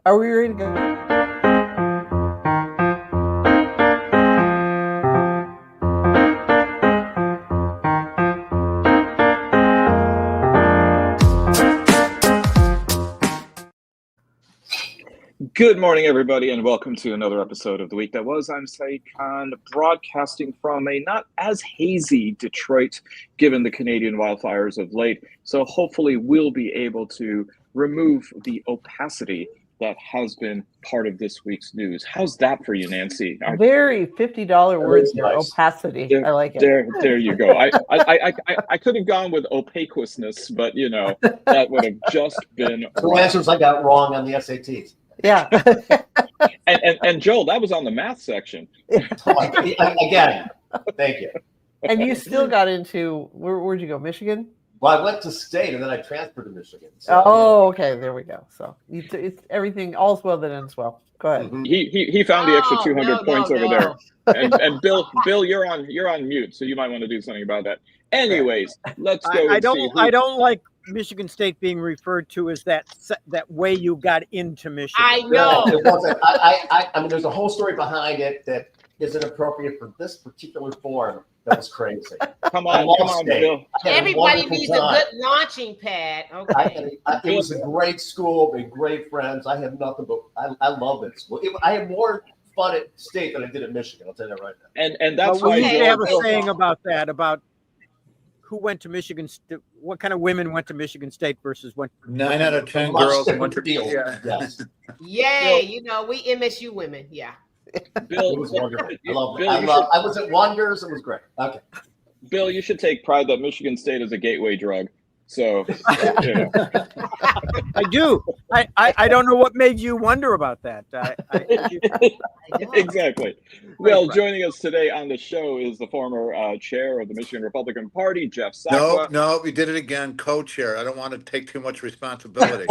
Are we ready to go? Good morning, everybody, and welcome to another episode of The Week That Was. I'm Saeed Khan, broadcasting from a not as hazy Detroit, given the Canadian wildfires of late. So hopefully we'll be able to remove the opacity that has been part of this week's news. How's that for you, Nancy? Very $50 words there. Nice. Opacity. I like it. There you go. I could have gone with opaquousness, but you know that would have just been The answers I got wrong on the SATs. Yeah. and Joel, that was on the math section. Again, thank you. And you still got into where'd you go? Michigan? Well, I went to state and then I transferred to Michigan. So, okay, there we go. So it's everything, all's well that ends well. Go ahead. Mhm. He found the extra 200 points over there. And Bill, you're on mute, so you might want to do something about that. Anyways, let's go. I don't like Michigan State being referred to as that way you got into Michigan. I know. It wasn't. I mean, there's a whole story behind it that isn't appropriate for this particular form. That was crazy. Come on, Bill. Everybody needs a good launching pad. Okay. It was a great school, been great friends. I had nothing but I love it. I had more fun at state than I did at Michigan. I'll tell you that right now. And that's we why need to have a Bill, saying about that, about who went to Michigan. What kind of women went to Michigan State versus went. 9 out of 10 Much girls different went to deal. yeah. Yes. Yay, you know, we MSU women. Yeah. Bill, It was wonderful. I loved it. Bill, I was at Wonders. It was great. Okay. Bill, you should take pride that Michigan State is a gateway drug. So, you know. I do. I don't know what made you wonder about that. Exactly. Well, joining us today on the show is the former chair of the Michigan Republican Party, Jeff Sakwa. No, we did it again. Co-chair. I don't want to take too much responsibility.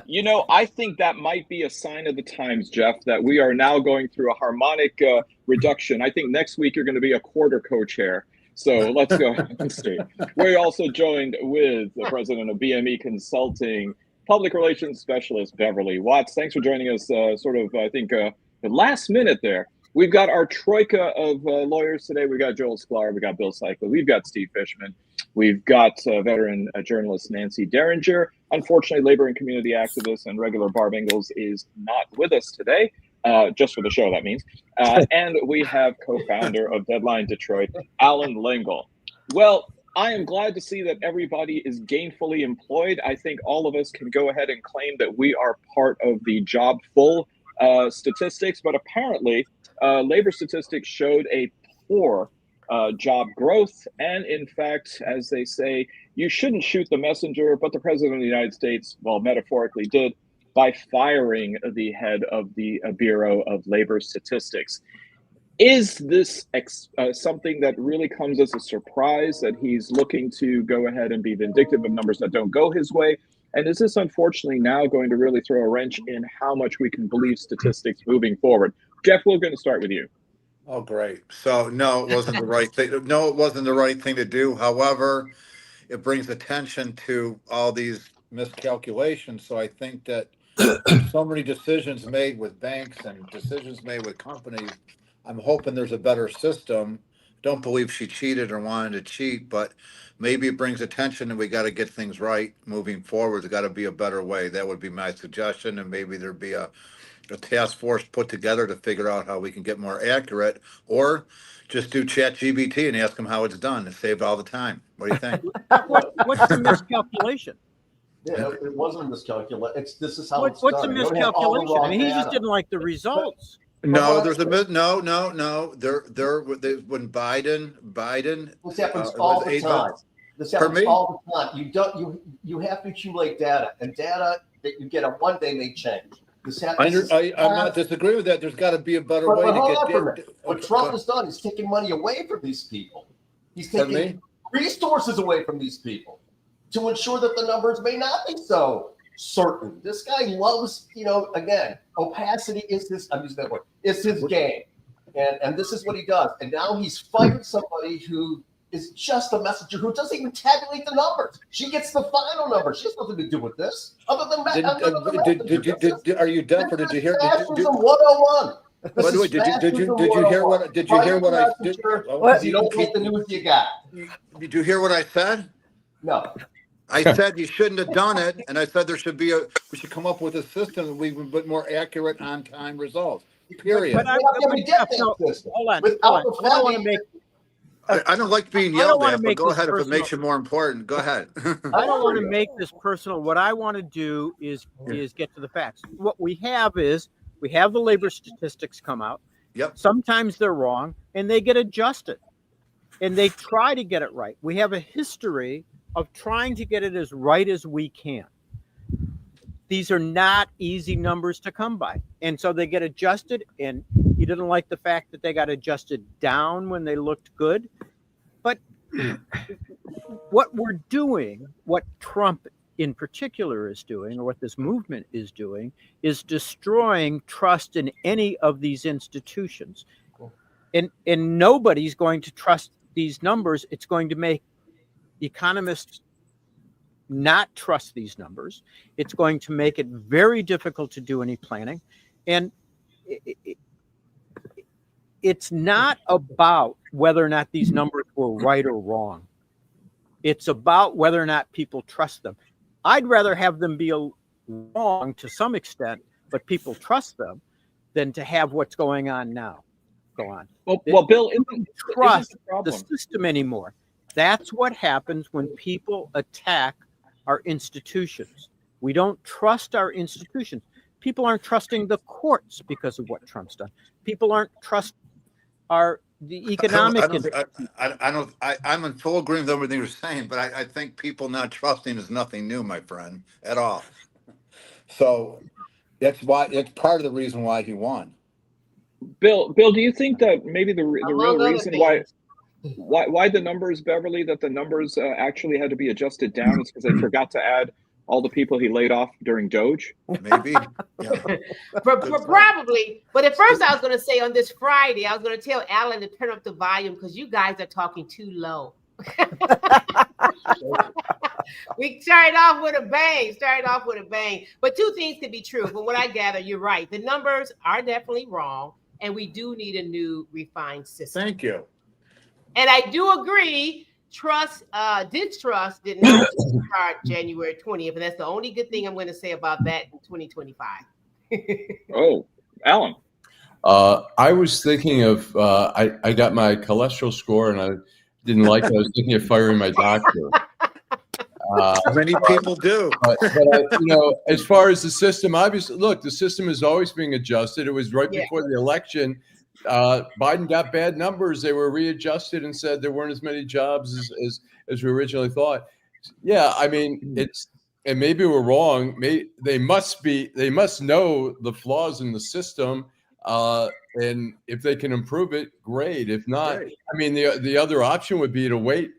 You know, I think that might be a sign of the times, Jeff, that we are now going through a harmonic reduction. I think next week you're going to be a quarter co-chair. So let's go and see. We're also joined with the president of BME Consulting, public relations specialist, Beverly Watts. Thanks for joining us the last minute there. We've got our troika of lawyers today. We've got Joel Sklar. We've got Bill Seikaly. We've got Steve Fishman. We've got veteran journalist Nancy Derringer. Unfortunately, labor and community activist and regular Barb Ingalls is not with us today. Just for the show, that means. And we have co-founder of Deadline Detroit, Allan Lengel. Well, I am glad to see that everybody is gainfully employed. I think all of us can go ahead and claim that we are part of the job full statistics, but apparently labor statistics showed a poor job growth. And in fact, as they say, you shouldn't shoot the messenger, but the president of the United States, well, metaphorically did, by firing the head of the Bureau of Labor Statistics. Is this something that really comes as a surprise, that he's looking to go ahead and be vindictive of numbers that don't go his way? And is this unfortunately now going to really throw a wrench in how much we can believe statistics moving forward? Jeff, we're going to start with you. Oh, great. So no, it wasn't the right thing. No, it wasn't the right thing to do. However, it brings attention to all these miscalculations. So I think that so many decisions made with banks and decisions made with companies, I'm hoping there's a better system. Don't believe she cheated or wanted to cheat, but maybe it brings attention and we got to get things right moving forward. There's got to be a better way. That would be my suggestion. And maybe there'd be a task force put together to figure out how we can get more accurate, or just do ChatGPT and ask them how it's done. It saved all the time. What do you think? What's the miscalculation? Yeah, it wasn't a miscalculation. This is how What's it's the done. You don't have all the miscalculation? I mean, he wrong just data. didn't like the results. No, there's a no. When Biden. This happens it all was the 8 time. months. This For happens me? all the time. You have to accumulate data, and data that you get on one day may change. I'm not disagreeing with that. There's got to be a better way to get. What Trump has done is taking money away from these people. He's taking resources away from these people to ensure that the numbers may not be so certain. This guy loves, again, opacity is his, I'm using that word, it's his game. And this is what he does. And now he's fired somebody who is just a messenger who doesn't even tabulate the numbers. She gets the final number. She has nothing to do with this. Other than Are you deaf or did you hear? Fascism 101. By the way, did you hear what I did? What? You don't like the news you got. Did you hear what I said? No. I said you shouldn't have done it, and I said we should come up with a system that we would put more accurate on-time results. Period. But hold on. I don't like being yelled at, but go ahead if it makes you more important. Go ahead. I don't want to make this personal. What I want to do is get to the facts. What we have is we have the labor statistics come out. Yep. Sometimes they're wrong, and they get adjusted, and they try to get it right. We have a history of trying to get it as right as we can. These are not easy numbers to come by. And so they get adjusted, and he didn't like the fact that they got adjusted down when they looked good. But what we're doing, what Trump in particular is doing, or what this movement is doing, is destroying trust in any of these institutions. And nobody's going to trust these numbers. It's going to make economists not trust these numbers. It's going to make it very difficult to do any planning. And it's not about whether or not these numbers were right or wrong. It's about whether or not people trust them. I'd rather have them be wrong to some extent, but people trust them, than to have what's going on now go on. Well, Bill, isn't trust the the system anymore. That's what happens when people attack our institutions. We don't trust our institutions. People aren't trusting the courts because of what Trump's done. People aren't trusting the economic. I'm in full agreement with everything you're saying, but I think people not trusting is nothing new, my friend, at all. So that's why it's part of the reason why he won. Bill, do you think that maybe the real reason why the numbers, Beverly, that the numbers actually had to be adjusted down is because they forgot to add all the people he laid off during Doge? Maybe. Yeah. Probably. But at first I was going to say on this Friday, I was going to tell Allan to turn up the volume because you guys are talking too low. We started off with a bang. But two things could be true. But what I gather, you're right. The numbers are definitely wrong. And we do need a new refined system. Thank you. And I do agree, distrust did not start January 20th. And that's the only good thing I'm going to say about that in 2025. Oh, Allan. I was thinking of, I got my cholesterol score and I didn't like it. I was thinking of firing my doctor. Many people do. But as far as the system, obviously, look, the system is always being adjusted. It was right before the election. Biden got bad numbers. They were readjusted and said there weren't as many jobs as we originally thought. Yeah, I mean, and maybe we're wrong. They must know the flaws in the system. And if they can improve it, great. If not, I mean, the other option would be to wait.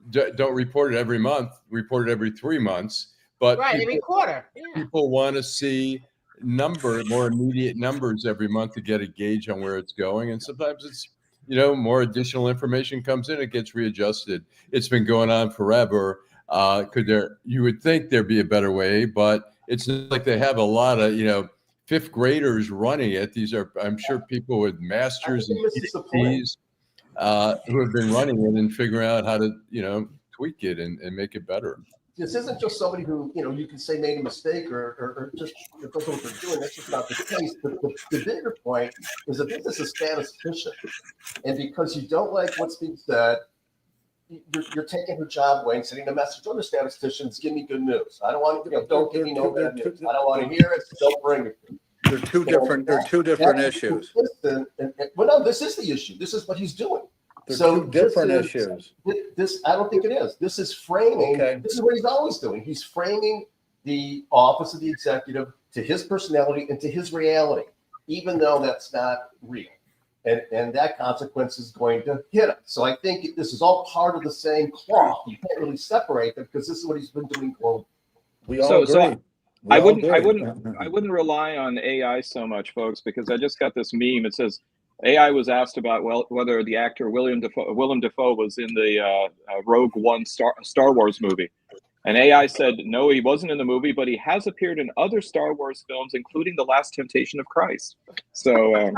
Don't report it every month. Report it every 3 months. But every quarter. Yeah. People want to see more immediate numbers every month to get a gauge on where it's going. And sometimes it's, more additional information comes in, it gets readjusted. It's been going on forever. You would think there'd be a better way, but it's not like they have a lot of, fifth graders running it. These are, I'm sure, people with masters and PhDs who have been running it and figuring out how to, tweak it and make it better. This isn't just somebody who, you can say made a mistake or just doesn't know what they're doing. That's just not the case. The bigger point is that this is a statistician. And because you don't like what's being said, you're taking her job away and sending a message to other statisticians, give me good news. I don't want to, don't give me no bad news. I don't want to hear it, don't bring it. They're two different issues. Well, no, this is the issue. This is what he's doing. They're two different issues. This I don't think it is. This is framing. Okay. This is what he's always doing. He's framing the office of the executive to his personality and to his reality, even though that's not real. And that consequence is going to hit him. So I think this is all part of the same cloth. You can't really separate them because this is what he's been doing globally. We all agree. I wouldn't rely on AI so much, folks, because I just got this meme. It says, AI was asked about whether the actor Willem Dafoe was in the Rogue One Star Wars movie. And AI said, no, he wasn't in the movie, but he has appeared in other Star Wars films, including The Last Temptation of Christ. So,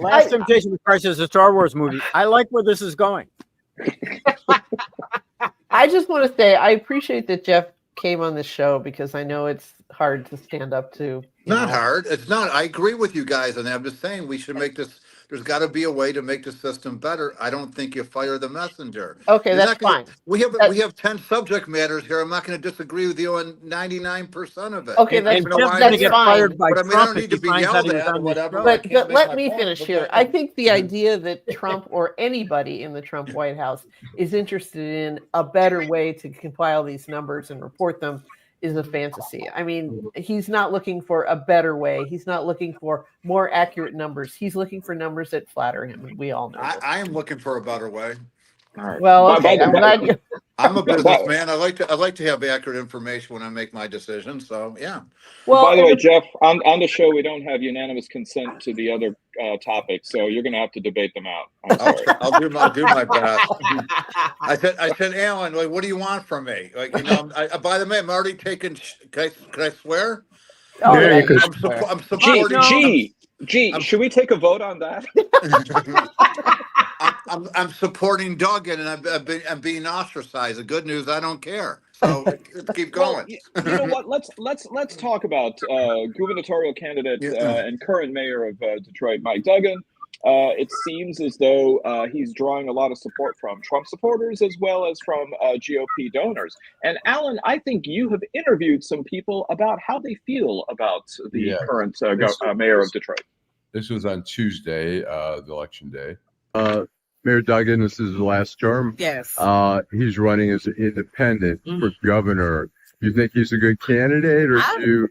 Last Temptation of Christ is a Star Wars movie. I like where this is going. I just want to say I appreciate that Jeff came on this show because I know it's hard to stand up to. Not hard. It's not. I agree with you guys, and I'm just saying we should make this. There's got to be a way to make the system better. I don't think you fire the messenger. Okay, that's fine. We have 10 subject matters here. I'm not going to disagree with you on 99% of it. Okay, that's fine. But I mean, I don't need to be yelled at or whatever. But let me finish here. I think the idea that Trump or anybody in the Trump White House is interested in a better way to compile these numbers and report them is a fantasy. I mean, he's not looking for a better way. He's not looking for more accurate numbers. He's looking for numbers that flatter him, and we all know. I am looking for a better way. All right. Well, okay. I'm a businessman. I like to have accurate information when I make my decisions. So yeah. Well, by the way, Jeff, on the show we don't have unanimous consent to the other topics, so you're going to have to debate them out. I'll do my best. I said, Allan, like, what do you want from me? Like, by the way, I'm already taking. Can I swear? Oh, yeah, I'm supporting. Should we take a vote on that? I'm supporting Duggan, and I'm being ostracized. The good news, I don't care. So keep going. Well, you know what? Let's talk about gubernatorial candidate and current mayor of Detroit, Mik Duggan. It seems as though he's drawing a lot of support from Trump supporters as well as from GOP donors. And Allan, I think you have interviewed some people about how they feel about the current mayor of Detroit. This was on Tuesday, the election day. Mayor Duggan, this is his last term. Yes. He's running as an independent for governor. Do you think he's a good candidate, or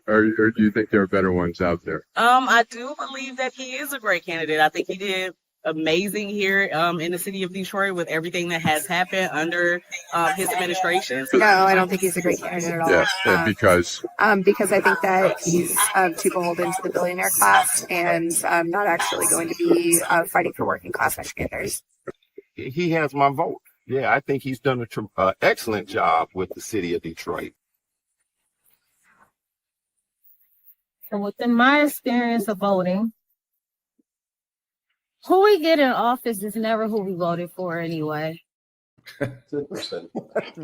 do you think there are better ones out there? I do believe that he is a great candidate. I think he did amazing here in the city of Detroit with everything that has happened under his administration. No, I don't think he's a great candidate at all. Yeah, because I think that he's too beholden to the billionaire class and not actually going to be fighting for working class Michiganders. He has my vote. Yeah, I think he's done an excellent job with the city of Detroit. And within my experience of voting, who we get in office is never who we voted for anyway.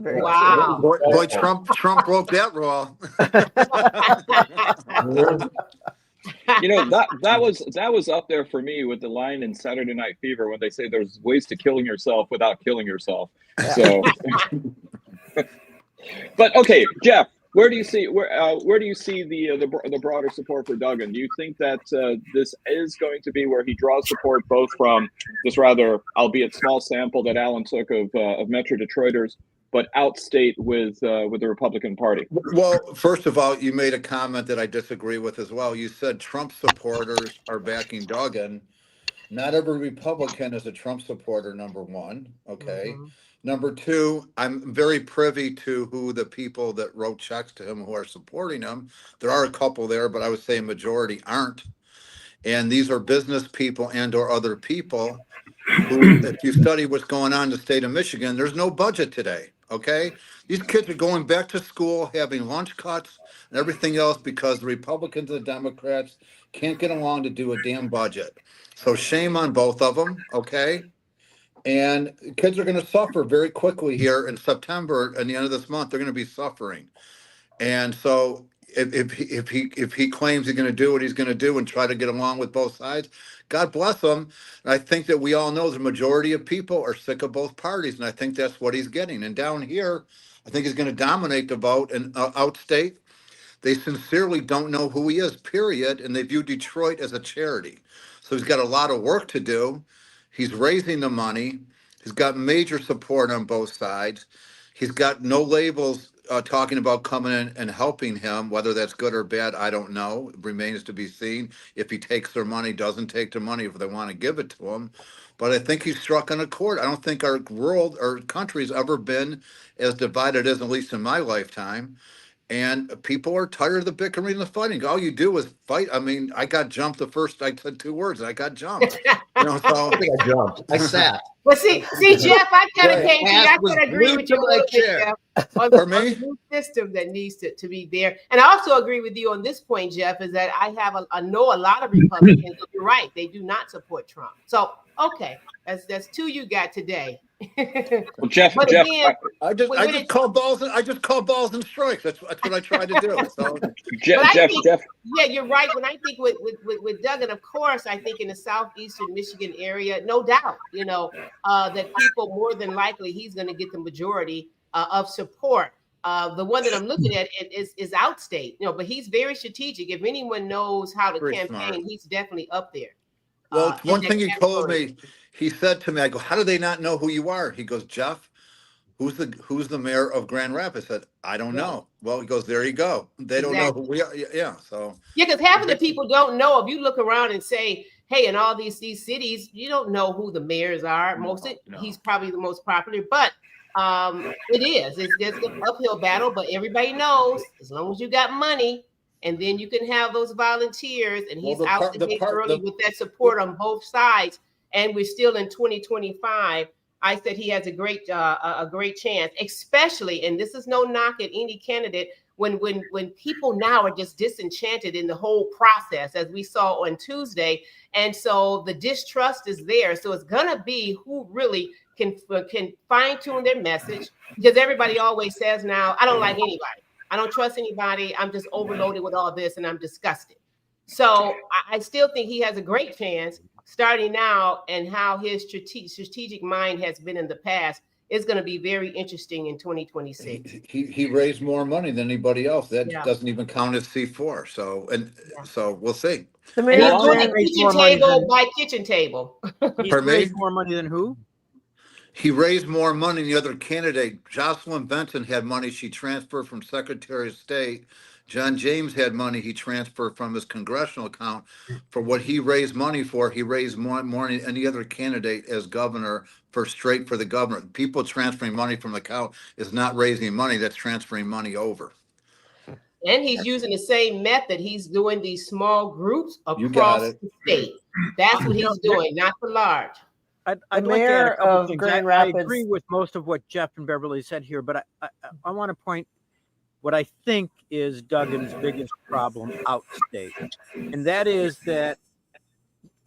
Wow. Boy, Trump broke that rule. That was up there for me with the line in Saturday Night Fever when they say there's ways to killing yourself without killing yourself. So, but okay, Jeff, where do you see the broader support for Duggan? Do you think that this is going to be where he draws support both from this rather, albeit small sample that Allan took of Metro Detroiters, but outstate with the Republican Party? Well, first of all, you made a comment that I disagree with as well. You said Trump supporters are backing Duggan. Not every Republican is a Trump supporter, number one. Okay. Mm-hmm. Number two, I'm very privy to who the people that wrote checks to him who are supporting him. There are a couple there, but I would say a majority aren't. And these are business people and or other people who, if you study what's going on in the state of Michigan, there's no budget today. Okay. These kids are going back to school, having lunch cuts and everything else because the Republicans and the Democrats can't get along to do a damn budget. So shame on both of them. Okay. And kids are going to suffer very quickly here in September and the end of this month. They're going to be suffering. And so if he claims he's going to do what he's going to do and try to get along with both sides, God bless him. And I think that we all know the majority of people are sick of both parties. And I think that's what he's getting. And down here, I think he's going to dominate the vote. And outstate, they sincerely don't know who he is, period. And they view Detroit as a charity. So he's got a lot of work to do. He's raising the money. He's got major support on both sides. He's got no labels talking about coming in and helping him. Whether that's good or bad, I don't know. It remains to be seen if he takes their money, doesn't take their money, if they want to give it to him. But I think he's struck on a chord. I don't think our world or country's ever been as divided as, at least in my lifetime. And people are tired of the bickering and the fighting. All you do is fight. I mean, I got jumped the first, I said 2 words and I got jumped. You know, so I think I jumped. I sat. But see, Jeff, I kind of came to you. I was kind of agree glued with to you a my little bit, chair. Jeff, on For me? the new system that needs to be there. And I also agree with you on this point, Jeff, is that I know a lot of Republicans. You're right; they do not support Trump. So okay, that's 2 you got today. Well, Jeff, again, I just call balls and strikes. That's what I try to do. So Jeff, yeah, you're right. When I think with Duggan, of course, I think in the southeastern Michigan area, no doubt, that people more than likely he's going to get the majority of support. The one that I'm looking at is outstate, but he's very strategic. If anyone knows how to Very campaign, smart. he's definitely up there. Well, one thing he told me, he said to me, I go, how do they not know who you are? He goes, Jeff, who's the mayor of Grand Rapids? I said, I don't know. Well, he goes, there you go. They don't know who we are. Yeah. So because half of the people don't know. If you look around and say, hey, in all these cities, you don't know who the mayors are. He's probably the most popular, but it's an uphill battle. But everybody knows as long as you got money. And then you can have those volunteers, and he's out the gate early with that support on both sides. And we're still in 2025. I said he has a great chance, especially, and this is no knock at any candidate, when people now are just disenchanted in the whole process, as we saw on Tuesday. And so the distrust is there. So it's gonna be who really can fine tune their message, because everybody always says now, I don't like anybody. I don't trust anybody. I'm just overloaded with all this and I'm disgusted. So I still think he has a great chance starting now, and how his strategic mind has been in the past is going to be very interesting in 2026. He raised more money than anybody else. That doesn't even count as C4. So we'll see. And he's doing it kitchen table by kitchen table. He's raised more money than who? He raised more money than the other candidate. Jocelyn Benton had money she transferred from Secretary of State. John James had money he transferred from his congressional account. For what he raised money for, he raised more than any other candidate as governor for the governor. People transferring money from the account is not raising money, that's transferring money over. And he's using the same method. He's doing these small groups across the state. That's what he's doing, not the large. I'd like to add a couple things. I agree with most of what Jeff and Beverly said here, but I want to point what I think is Duggan's biggest problem outstate. And that is that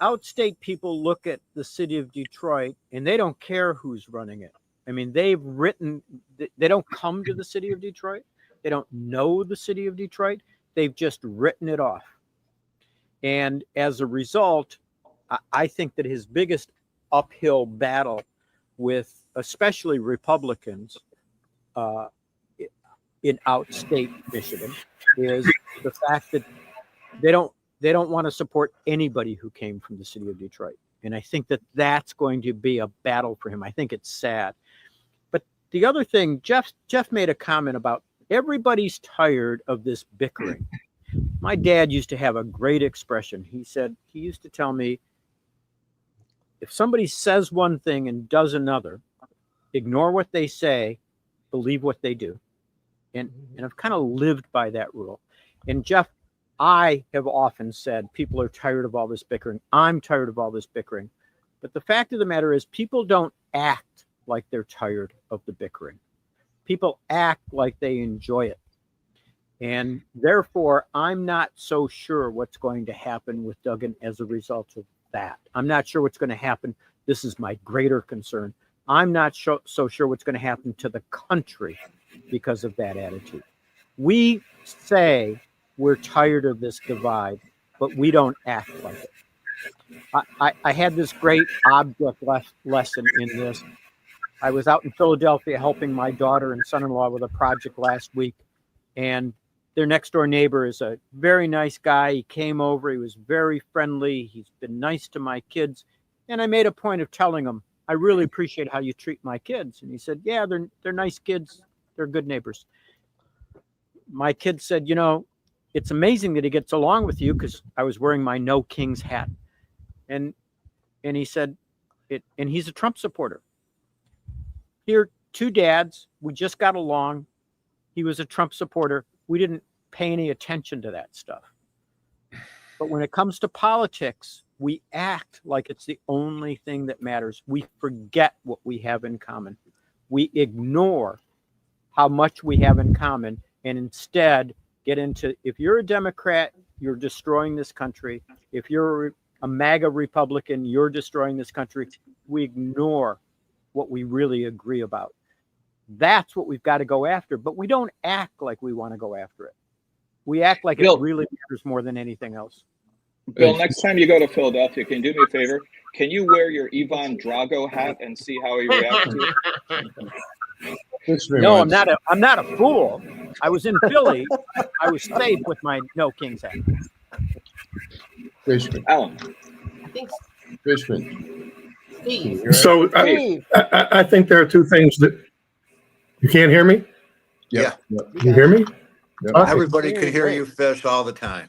outstate people look at the city of Detroit and they don't care who's running it. I mean, they don't come to the city of Detroit. They don't know the city of Detroit. They've just written it off. And as a result, I think that his biggest uphill battle with especially Republicans in outstate Michigan is the fact that they don't want to support anybody who came from the city of Detroit. And I think that that's going to be a battle for him. I think it's sad. But the other thing, Jeff made a comment about everybody's tired of this bickering. My dad used to have a great expression. He used to tell me, if somebody says one thing and does another, ignore what they say, believe what they do. And I've kind of lived by that rule. And Jeff, I have often said people are tired of all this bickering. I'm tired of all this bickering. But the fact of the matter is people don't act like they're tired of the bickering. People act like they enjoy it. And therefore, I'm not so sure what's going to happen with Duggan as a result of that. I'm not sure what's going to happen. This is my greater concern. I'm not so sure what's going to happen to the country because of that attitude. We say we're tired of this divide, but we don't act like it. I had this great object lesson in this. I was out in Philadelphia helping my daughter and son-in-law with a project last week, and their next door neighbor is a very nice guy. He came over. He was very friendly. He's been nice to my kids. And I made a point of telling him, I really appreciate how you treat my kids. And he said, yeah, they're nice kids. They're good neighbors. My kid said, it's amazing that he gets along with you, because I was wearing my No Kings hat. And he said, and he's a Trump supporter. Here, two dads, we just got along. He was a Trump supporter. We didn't pay any attention to that stuff. But when it comes to politics, we act like it's the only thing that matters. We forget what we have in common. We ignore how much we have in common and instead get into, if you're a Democrat, you're destroying this country. If you're a MAGA Republican, you're destroying this country. We ignore what we really agree about. That's what we've got to go after, but we don't act like we want to go after it. We act like Bill, it really matters more than anything else. Bill, next time you go to Philadelphia, can you do me a favor? Can you wear your Ivan Drago hat and see how he reacts to it? No, I'm not a fool. I was in Philly. I was safe with my No Kings hat. Fishman. Allan. I think Fishman. Steve. So I think there are two things that you can't hear me. Yeah. You hear me? Yep. Everybody could hear you, Fish, all the time.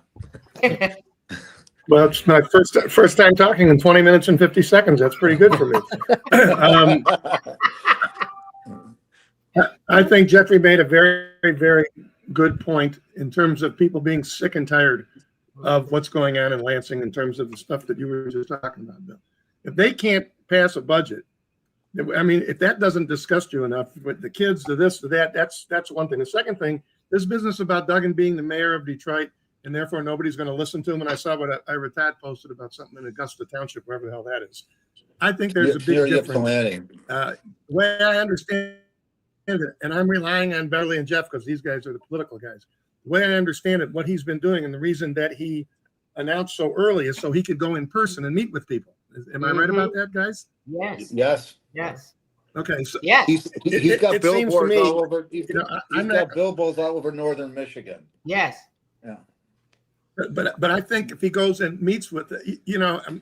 Well, it's my first time talking in 20 minutes and 50 seconds. That's pretty good for me. I think Jeffrey made a very, very good point in terms of people being sick and tired of what's going on in Lansing in terms of the stuff that you were just talking about, Bill. If they can't pass a budget, I mean, if that doesn't disgust you enough with the kids, to this, to that, that's one thing. The second thing, this business about Duggan being the mayor of Detroit and therefore nobody's going to listen to him. And I saw what Ira Todd posted about something in Augusta Township, wherever the hell that is. I think there's a big difference. The way I understand it, and I'm relying on Beverly and Jeff because these guys are the political guys. The way I understand it, what he's been doing and the reason that he announced so early is so he could go in person and meet with people. Am I right about that, guys? Yes. Yes. Yes. Okay. So yes. He's got billboards me, all over. He's got billboards all over northern Michigan. Yes. Yeah. But I think if he goes and meets with,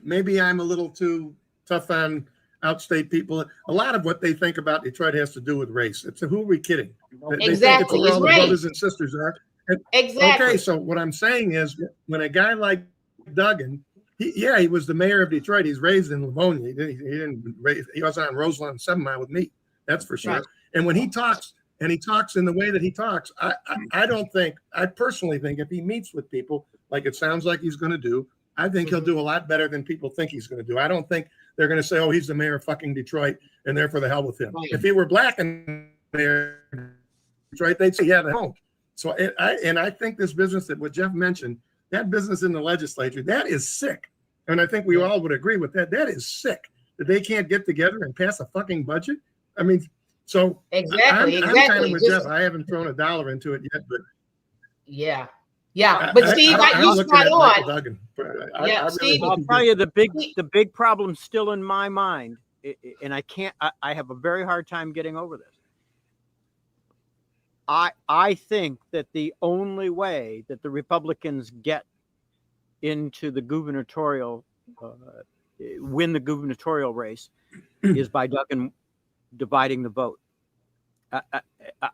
maybe I'm a little too tough on outstate people. A lot of what they think about Detroit has to do with race. It's who are we kidding? Exactly. They think it's where all the brothers and sisters are. Exactly. Okay, so what I'm saying is when a guy like Duggan, he was the mayor of Detroit. He's raised in Livonia. He wasn't on Roseland 7 Mile with me. That's for sure. Right. And when he talks, and he talks in the way that he talks, I personally think if he meets with people like it sounds like he's going to do, I think he'll do a lot better than people think he's going to do. I don't think they're going to say, oh, he's the mayor of fucking Detroit and therefore the hell with him. Right. If he were black and mayor of Detroit, they'd say, yeah, they won't. So I think this business that what Jeff mentioned, that business in the legislature, that is sick. And I think we all would agree with that. That is sick that they can't get together and pass a fucking budget. I mean, so exactly. I'm kind of with Jeff. I haven't thrown $1 into it yet, but yeah. But Steve, you spot on. Steve, I'll tell you the big problem still in my mind, and I have a very hard time getting over this. I think that the only way that the Republicans get into the gubernatorial, win the gubernatorial race, is by Duggan dividing the vote.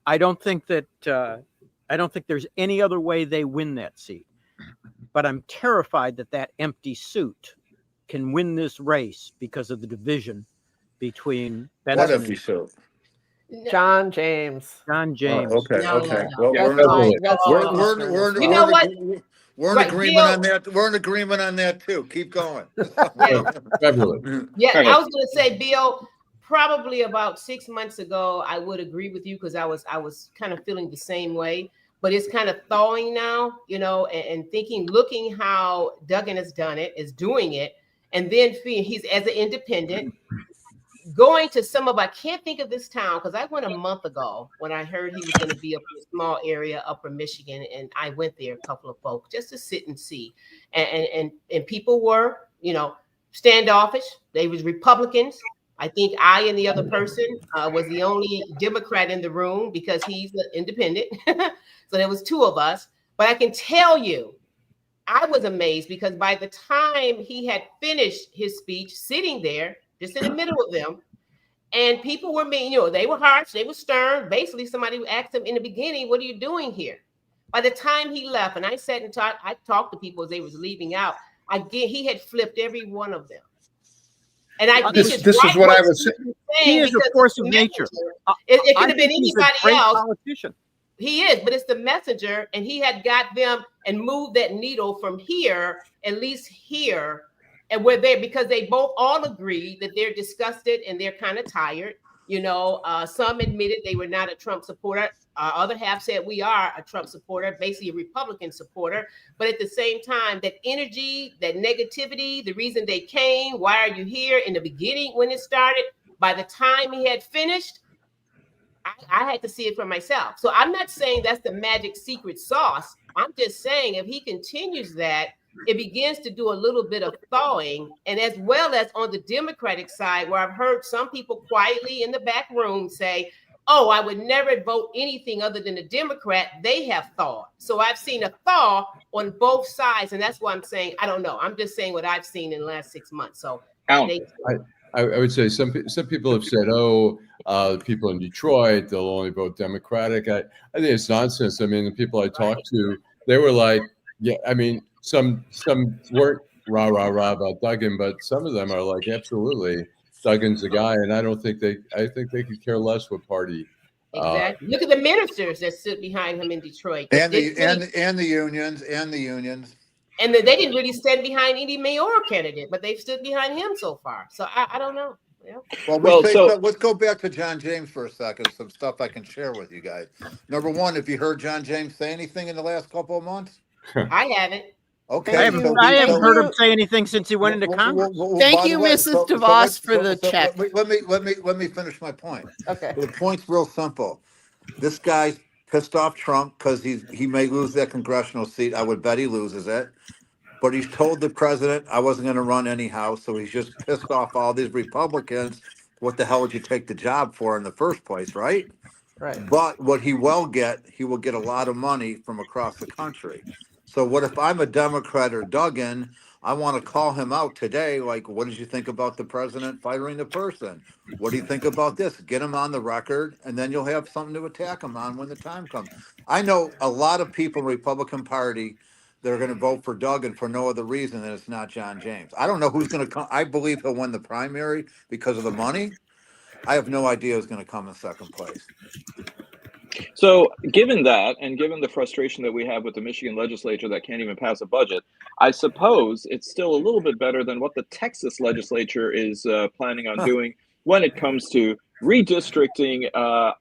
I don't think there's any other way they win that seat. But I'm terrified that empty suit can win this race because of the division between Benson what empty suit? John James. Oh, okay. No. Well, we're in agreement on that. We're in agreement on that too. Keep going. I was going to say, Bill, probably about 6 months ago, I would agree with you because I was kind of feeling the same way. But it's kind of thawing now, and looking how Duggan has done it, is doing it, and then he's as an independent. Going to I can't think of this town because I went a month ago when I heard he was going to be up in a small area, Upper Michigan, and I went there, a couple of folks, just to sit and see. And people were, standoffish. They was Republicans. I think I and the other person was the only Democrat in the room because he's an independent. So there was 2 of us. But I can tell you, I was amazed because by the time he had finished his speech, sitting there, just in the middle of them, and people were mean, they were harsh, they were stern. Basically, somebody asked him in the beginning, what are you doing here? By the time he left, and I sat and I talked to people as they was leaving out, he had flipped every one of them. And I think this is what I was saying. He is a force of nature. It could have been anybody else. Politician. He is, but it's the messenger, and he had got them and moved that needle from here, at least here, and we're there because they both all agree that they're disgusted and they're kind of tired. Some admitted they were not a Trump supporter. Other half said we are a Trump supporter, basically a Republican supporter. But at the same time, that energy, that negativity, the reason they came, why are you here in the beginning when it started, by the time he had finished, I had to see it for myself. So I'm not saying that's the magic secret sauce. I'm just saying if he continues that, it begins to do a little bit of thawing. And as well as on the Democratic side, where I've heard some people quietly in the back room say, oh, I would never vote anything other than a Democrat, they have thawed. So I've seen a thaw on both sides. And that's why I'm saying, I don't know. I'm just saying what I've seen in the last 6 months. So I would say some people have said, people in Detroit, they'll only vote Democratic. I think it's nonsense. I mean, the people I talked to, they were like, yeah, I mean, some weren't rah about Duggan, but some of them are like, absolutely, Duggan's the guy. And I think they could care less what party. Exactly. Look at the ministers that stood behind him in Detroit. And the unions. And they didn't really stand behind any mayoral candidate, but they've stood behind him so far. So I don't know. Yeah. Let's go back to John James for a second. Some stuff I can share with you guys. Number one, have you heard John James say anything in the last couple of months? I haven't. Okay. I haven't heard him say anything since he went into Congress. Thank you, Mrs. DeVos, for the check. Let me finish my point. Okay. The point's real simple. This guy's pissed off Trump because he may lose that congressional seat. I would bet he loses it. But he's told the president I wasn't going to run anyhow, so he's just pissed off all these Republicans. What the hell would you take the job for in the first place, right? Right. But what he will get a lot of money from across the country. So what if I'm a Democrat or Duggan, I want to call him out today, like, what did you think about the president firing the person? What do you think about this? Get him on the record, and then you'll have something to attack him on when the time comes. I know a lot of people in the Republican Party that are going to vote for Duggan for no other reason than it's not John James. I don't know who's going to come. I believe he'll win the primary because of the money. I have no idea who's going to come in second place. So given that, and given the frustration that we have with the Michigan legislature that can't even pass a budget, I suppose it's still a little bit better than what the Texas legislature is planning on doing when it comes to redistricting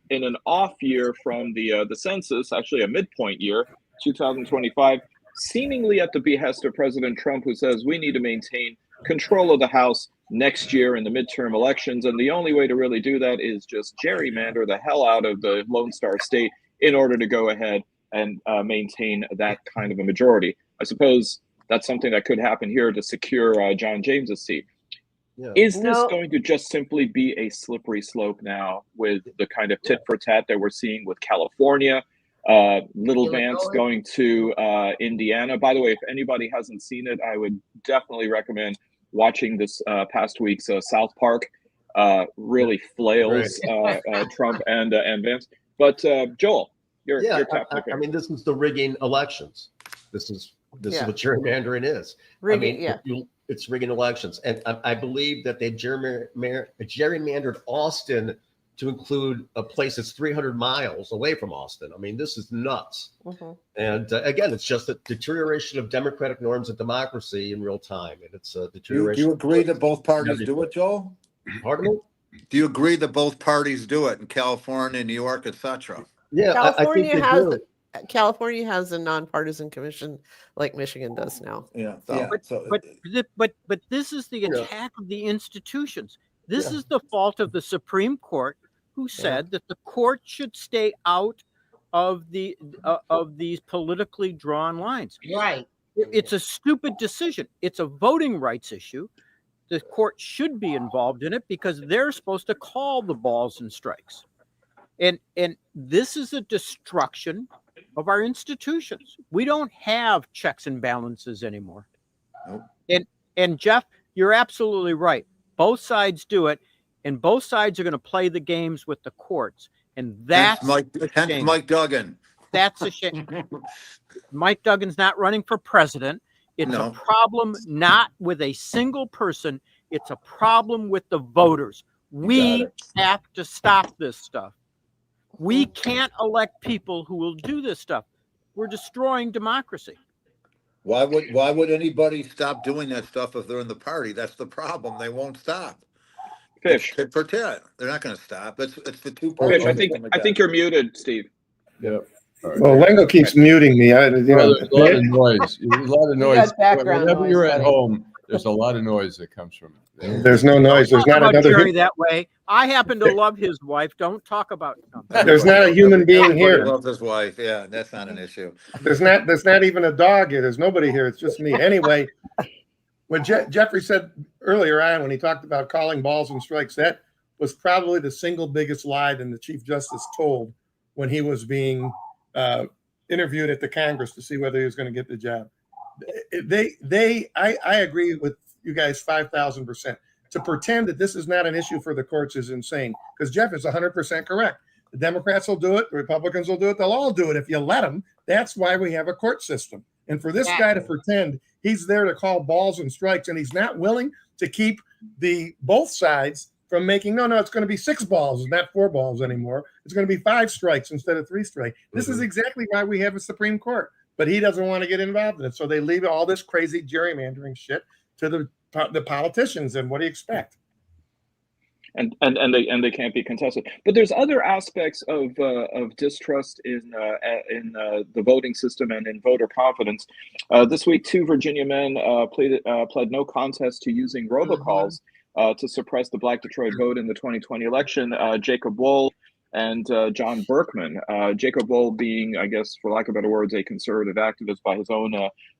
in an off year from the census, actually a midpoint year, 2025, seemingly at the behest of President Trump, who says we need to maintain control of the House next year in the midterm elections. And the only way to really do that is just gerrymander the hell out of the Lone Star State in order to go ahead and maintain that kind of a majority. I suppose that's something that could happen here to secure John James's seat. Yeah. Is this going to just simply be a slippery slope now with the kind of tit for tat that we're seeing with California? Little Vance going to Indiana. By the way, if anybody hasn't seen it, I would definitely recommend watching this past week's South Park. Really flails Trump and Vance. But Joel, you're top pick. I mean, this is the rigging elections. This is what gerrymandering is. It's rigging elections, and I believe that they gerrymandered Austin to include a place that's 300 miles away from Austin. I mean, this is nuts. Mm-hmm. And again, it's just a deterioration of democratic norms of democracy in real time. And it's a deterioration. Do you agree that both parties do it, Joel? Pardon me? Do you agree that both parties do it in California, New York, etc.? Yeah, California has a nonpartisan commission like Michigan does now. Yeah. But this is the attack of the institutions. This is the fault of the Supreme Court, who said that the court should stay out of these politically drawn lines. Right. It's a stupid decision. It's a voting rights issue. The court should be involved in it because they're supposed to call the balls and strikes. And this is a destruction of our institutions. We don't have checks and balances anymore. Nope. And Jeff, you're absolutely right. Both sides do it, and both sides are going to play the games with the courts. And that's Mik Duggan. That's a shame. Mik Duggan's not running for president. It's a problem not with a single person. It's a problem with the voters. We have to stop this stuff. We can't elect people who will do this stuff. We're destroying democracy. Why would anybody stop doing that stuff if they're in the party? That's the problem. They won't stop. Fish. Tit for tat. They're not going to stop. It's the two Fish, parties. I think you're muted, Steve. Yeah. Right. Well, Lengel keeps muting me. There's a lot of noise. There's a lot of noise. Whenever you're at home, there's a lot of noise that comes from it. There's no noise. There's not another. Jerry that way. I happen to love his wife. Don't talk about. There's not a human being here. Loves his wife. Yeah, that's not an issue. There's not even a dog here. There's nobody here. It's just me. Anyway, what Jeffrey said earlier on when he talked about calling balls and strikes, that was probably the single biggest lie that the Chief Justice told when he was being interviewed at the Congress to see whether he was going to get the job. I agree with you guys 5,000%. To pretend that this is not an issue for the courts is insane, because Jeff is 100% correct. The Democrats will do it. The Republicans will do it. They'll all do it if you let them. That's why we have a court system. And for this guy to pretend he's there to call balls and strikes, and he's not willing to keep both sides from making, no, it's going to be 6 balls, not 4 balls anymore. It's going to be 5 strikes instead of 3 strikes. This is exactly why we have a Supreme Court. But he doesn't want to get involved in it. So they leave all this crazy gerrymandering shit to the politicians. And what do you expect? And they can't be contested. But there's other aspects of distrust in the voting system and in voter confidence. This week, 2 Virginia men pled no contest to using robocalls to suppress the Black Detroit vote in the 2020 election. Jacob Wohl and John Berkman. Jacob Wohl being, I guess, for lack of better words, a conservative activist by his own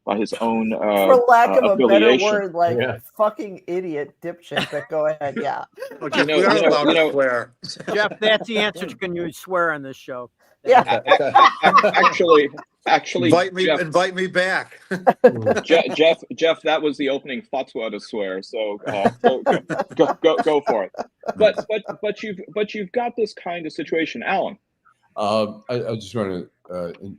for lack of a better word, like fucking idiot dipshit. But go ahead, yeah. Jeff, that's the answer. Can you swear on this show? Yeah. Actually, invite me back. Jeff, that was the opening fatwa to swear. So go for it. But you've got this kind of situation, Allan. I just want to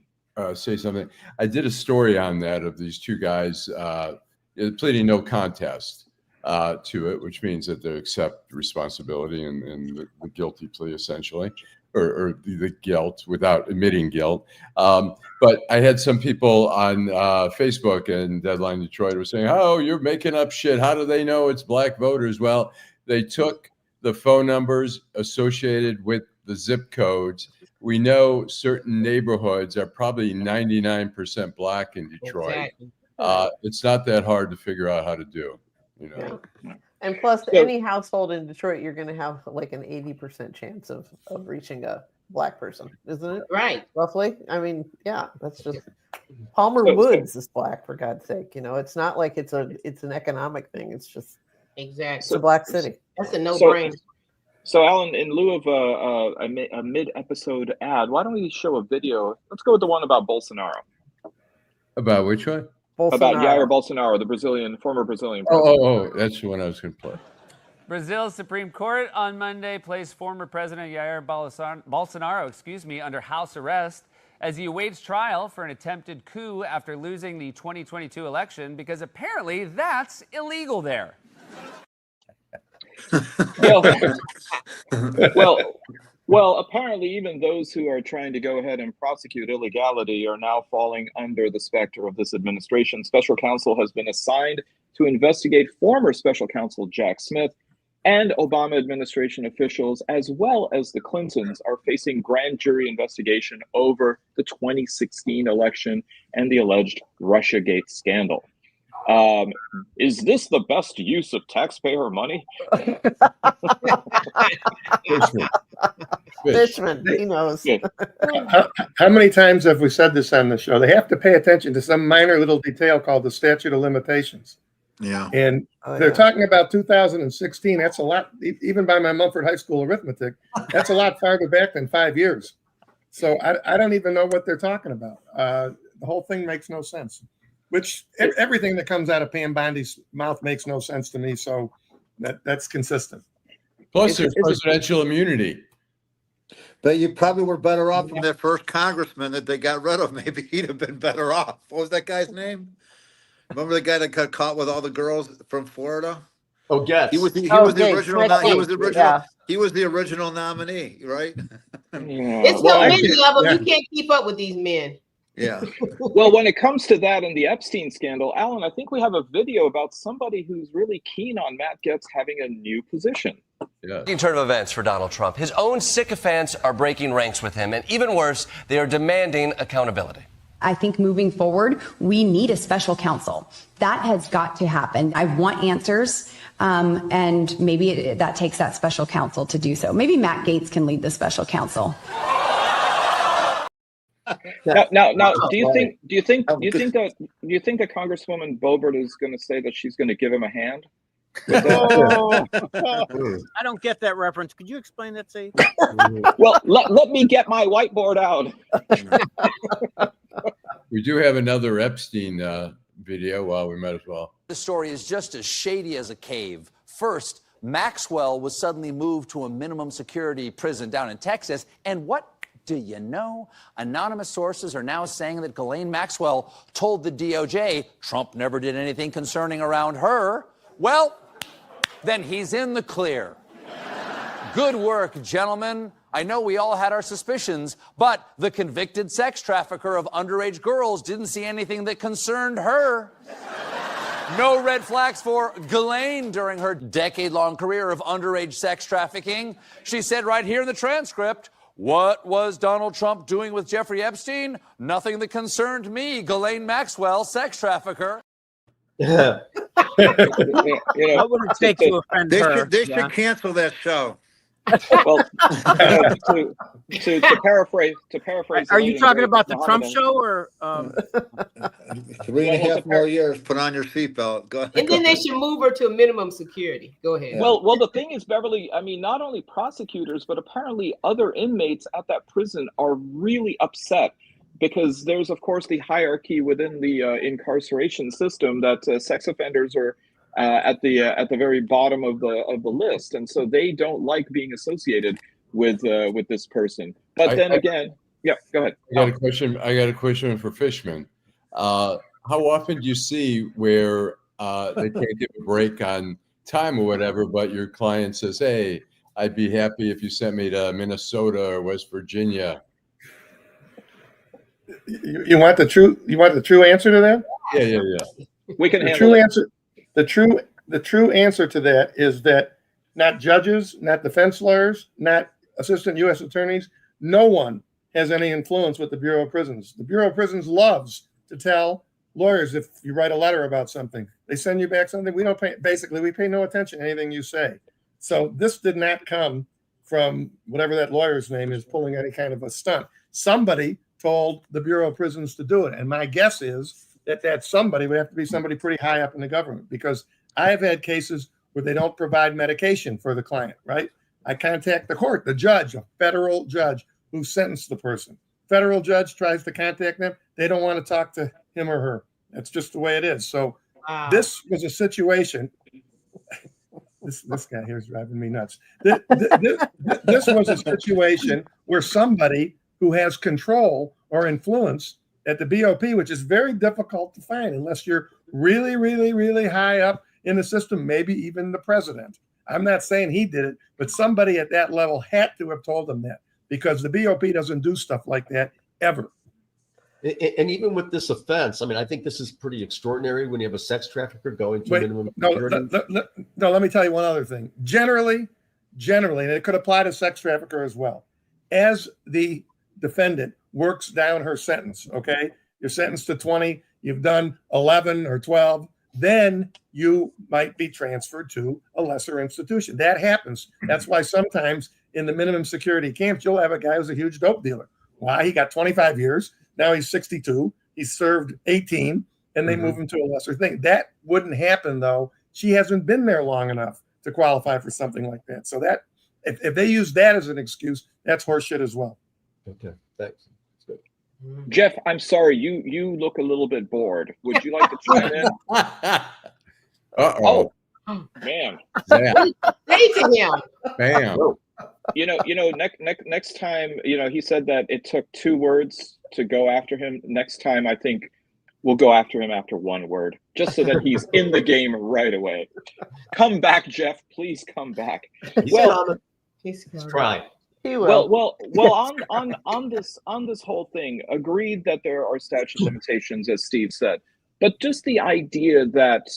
say something. I did a story on that of these 2 guys pleading no contest to it, which means that they accept responsibility and the guilty plea essentially. Or the guilt without admitting guilt. But I had some people on Facebook and Deadline Detroit were saying, oh, you're making up shit. How do they know it's Black voters? Well, they took the phone numbers associated with the zip codes. We know certain neighborhoods are probably 99% Black in Detroit. Exactly. It's not that hard to figure out how to do, Yeah. And plus, any household in Detroit, you're going to have like an 80% chance of reaching a Black person, isn't it? Right. Roughly. I mean, yeah, that's just Palmer Woods is Black, for God's sake. It's not like it's an economic thing. It's just it's a Black city. That's a no-brainer. So, Allan, in lieu of a mid-episode ad, why don't we show a video? Let's go with the one about Bolsonaro. About which one? About Jair Bolsonaro, the former Brazilian president. Oh, that's the one I was going to play. Brazil's Supreme Court on Monday placed former President Jair Bolsonaro, under house arrest as he awaits trial for an attempted coup after losing the 2022 election, because apparently that's illegal there. Well, apparently even those who are trying to go ahead and prosecute illegality are now falling under the specter of this administration. Special counsel has been assigned to investigate former special counsel Jack Smith, and Obama administration officials, as well as the Clintons, are facing grand jury investigation over the 2016 election and the alleged Russiagate scandal. Is this the best use of taxpayer money? Fishman, he knows. How many times have we said this on the show? They have to pay attention to some minor little detail called the statute of limitations. Yeah. And they're talking about 2016. That's a lot, even by my Mumford High School arithmetic, that's a lot farther back than 5 years. So I don't even know what they're talking about. The whole thing makes no sense. Which everything that comes out of Pam Bondi's mouth makes no sense to me. So that's consistent. Plus, there's presidential immunity. But you probably were better off from that first congressman that they got rid of. Maybe he'd have been better off. What was that guy's name? Remember the guy that got caught with all the girls from Florida? Oh, Getz. He was the original. He was the original. He was the original nominee, right? It's so many of them. You can't keep up with these men. Yeah. Well, when it comes to that and the Epstein scandal, Alan, I think we have a video about somebody who's really keen on Matt Gaetz having a new position. Yeah. Turn of events for Donald Trump. His own sycophants are breaking ranks with him, and even worse, they are demanding accountability. I think moving forward, we need a special counsel. That has got to happen. I want answers, and maybe that takes that special counsel to do so. Maybe Matt Gaetz can lead the special counsel. Now, do you think that Congresswoman Boebert is going to say that she's going to give him a hand? I don't get that reference. Could you explain that, Saeed? Well, let me get my whiteboard out. We do have another Epstein video. Well, we might as well. The story is just as shady as a cave. First, Maxwell was suddenly moved to a minimum security prison down in Texas. And what do you know? Anonymous sources are now saying that Ghislaine Maxwell told the DOJ Trump never did anything concerning around her. Well, then he's in the clear. Good work, gentlemen. I know we all had our suspicions, but the convicted sex trafficker of underage girls didn't see anything that concerned her. No red flags for Ghislaine during her decade-long career of underage sex trafficking. She said right here in the transcript, "What was Donald Trump doing with Jeffrey Epstein? Nothing that concerned me, Ghislaine Maxwell, sex trafficker." What would it take to offend her? They should cancel that show. Well, to paraphrase. Are you talking about the Trump show or? 3.5 more years. Put on your seatbelt. Go ahead. And then they should move her to a minimum security. Go ahead. Yeah. Well, the thing is, Beverly, I mean, not only prosecutors, but apparently other inmates at that prison are really upset because there's, of course, the hierarchy within the incarceration system that sex offenders are at the very bottom of the list, and so they don't like being associated with this person. But then again, yeah, go ahead. I got a question for Fishman. How often do you see where they can't give a break on time or whatever, but your client says, "Hey, I'd be happy if you sent me to Minnesota or West Virginia"? You want the true answer to that? Yeah. We can the handle true it. answer. The true answer to that is that not judges, not defense lawyers, not assistant U.S. attorneys, no one has any influence with the Bureau of Prisons. The Bureau of Prisons loves to tell lawyers if you write a letter about something, they send you back something. We don't pay. Basically, we pay no attention to anything you say. So this did not come from whatever that lawyer's name is pulling any kind of a stunt. Somebody told the Bureau of Prisons to do it, and my guess is that somebody would have to be somebody pretty high up in the government, because I have had cases where they don't provide medication for the client, right? I contact the court, the judge, a federal judge who sentenced the person. Federal judge tries to contact them. They don't want to talk to him or her. That's just the way it is. So this was a situation. This guy here is driving me nuts. This was a situation where somebody who has control or influence at the BOP, which is very difficult to find unless you're really, really, really high up in the system, maybe even the president. I'm not saying he did it, but somebody at that level had to have told them that, because the BOP doesn't do stuff like that ever. And even with this offense, I mean, I think this is pretty extraordinary when you have a sex trafficker going to minimum security. No, let me tell you one other thing. Generally, and it could apply to sex trafficker as well, as the defendant works down her sentence, okay? You're sentenced to 20, you've done 11 or 12, then you might be transferred to a lesser institution. That happens. That's why sometimes in the minimum security camps, you'll have a guy who's a huge dope dealer. Why? He got 25 years. Now he's 62. He's served 18, and they move him to a lesser thing. That wouldn't happen, though. She hasn't been there long enough to qualify for something like that. So that if they use that as an excuse, that's horseshit as well. Okay, thanks. Jeff, I'm sorry, you look a little bit bored. Would you like to chime in? Uh-oh. Oh, man. Say to him. Bam. Next time, he said that it took 2 words to go after him. Next time, I think we'll go after him after 1 word, just so that he's in the game right away. Come back, Jeff. Please come back. He's trying. He will. Well. On this whole thing, agreed that there are statute of limitations, as Steve said, but just the idea that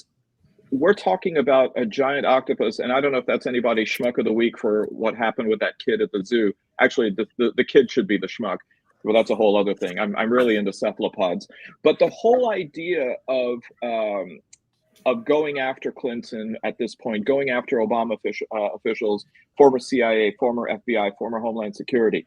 we're talking about a giant octopus, and I don't know if that's anybody's schmuck of the week for what happened with that kid at the zoo. Actually, the kid should be the schmuck. Well, that's a whole other thing. I'm really into cephalopods, but the whole idea of going after Clinton at this point, going after Obama officials, former CIA, former FBI, former Homeland Security.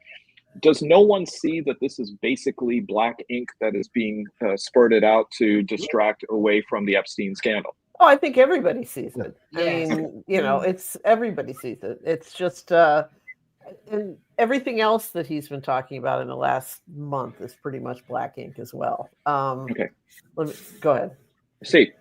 Does no one see that this is basically black ink that is being spurted out to distract away from the Epstein scandal? Oh, I think everybody sees it. Yes. I mean, it's everybody sees it. It's just and everything else that he's been talking about in the last month is pretty much black ink as well. Okay. Go ahead. See.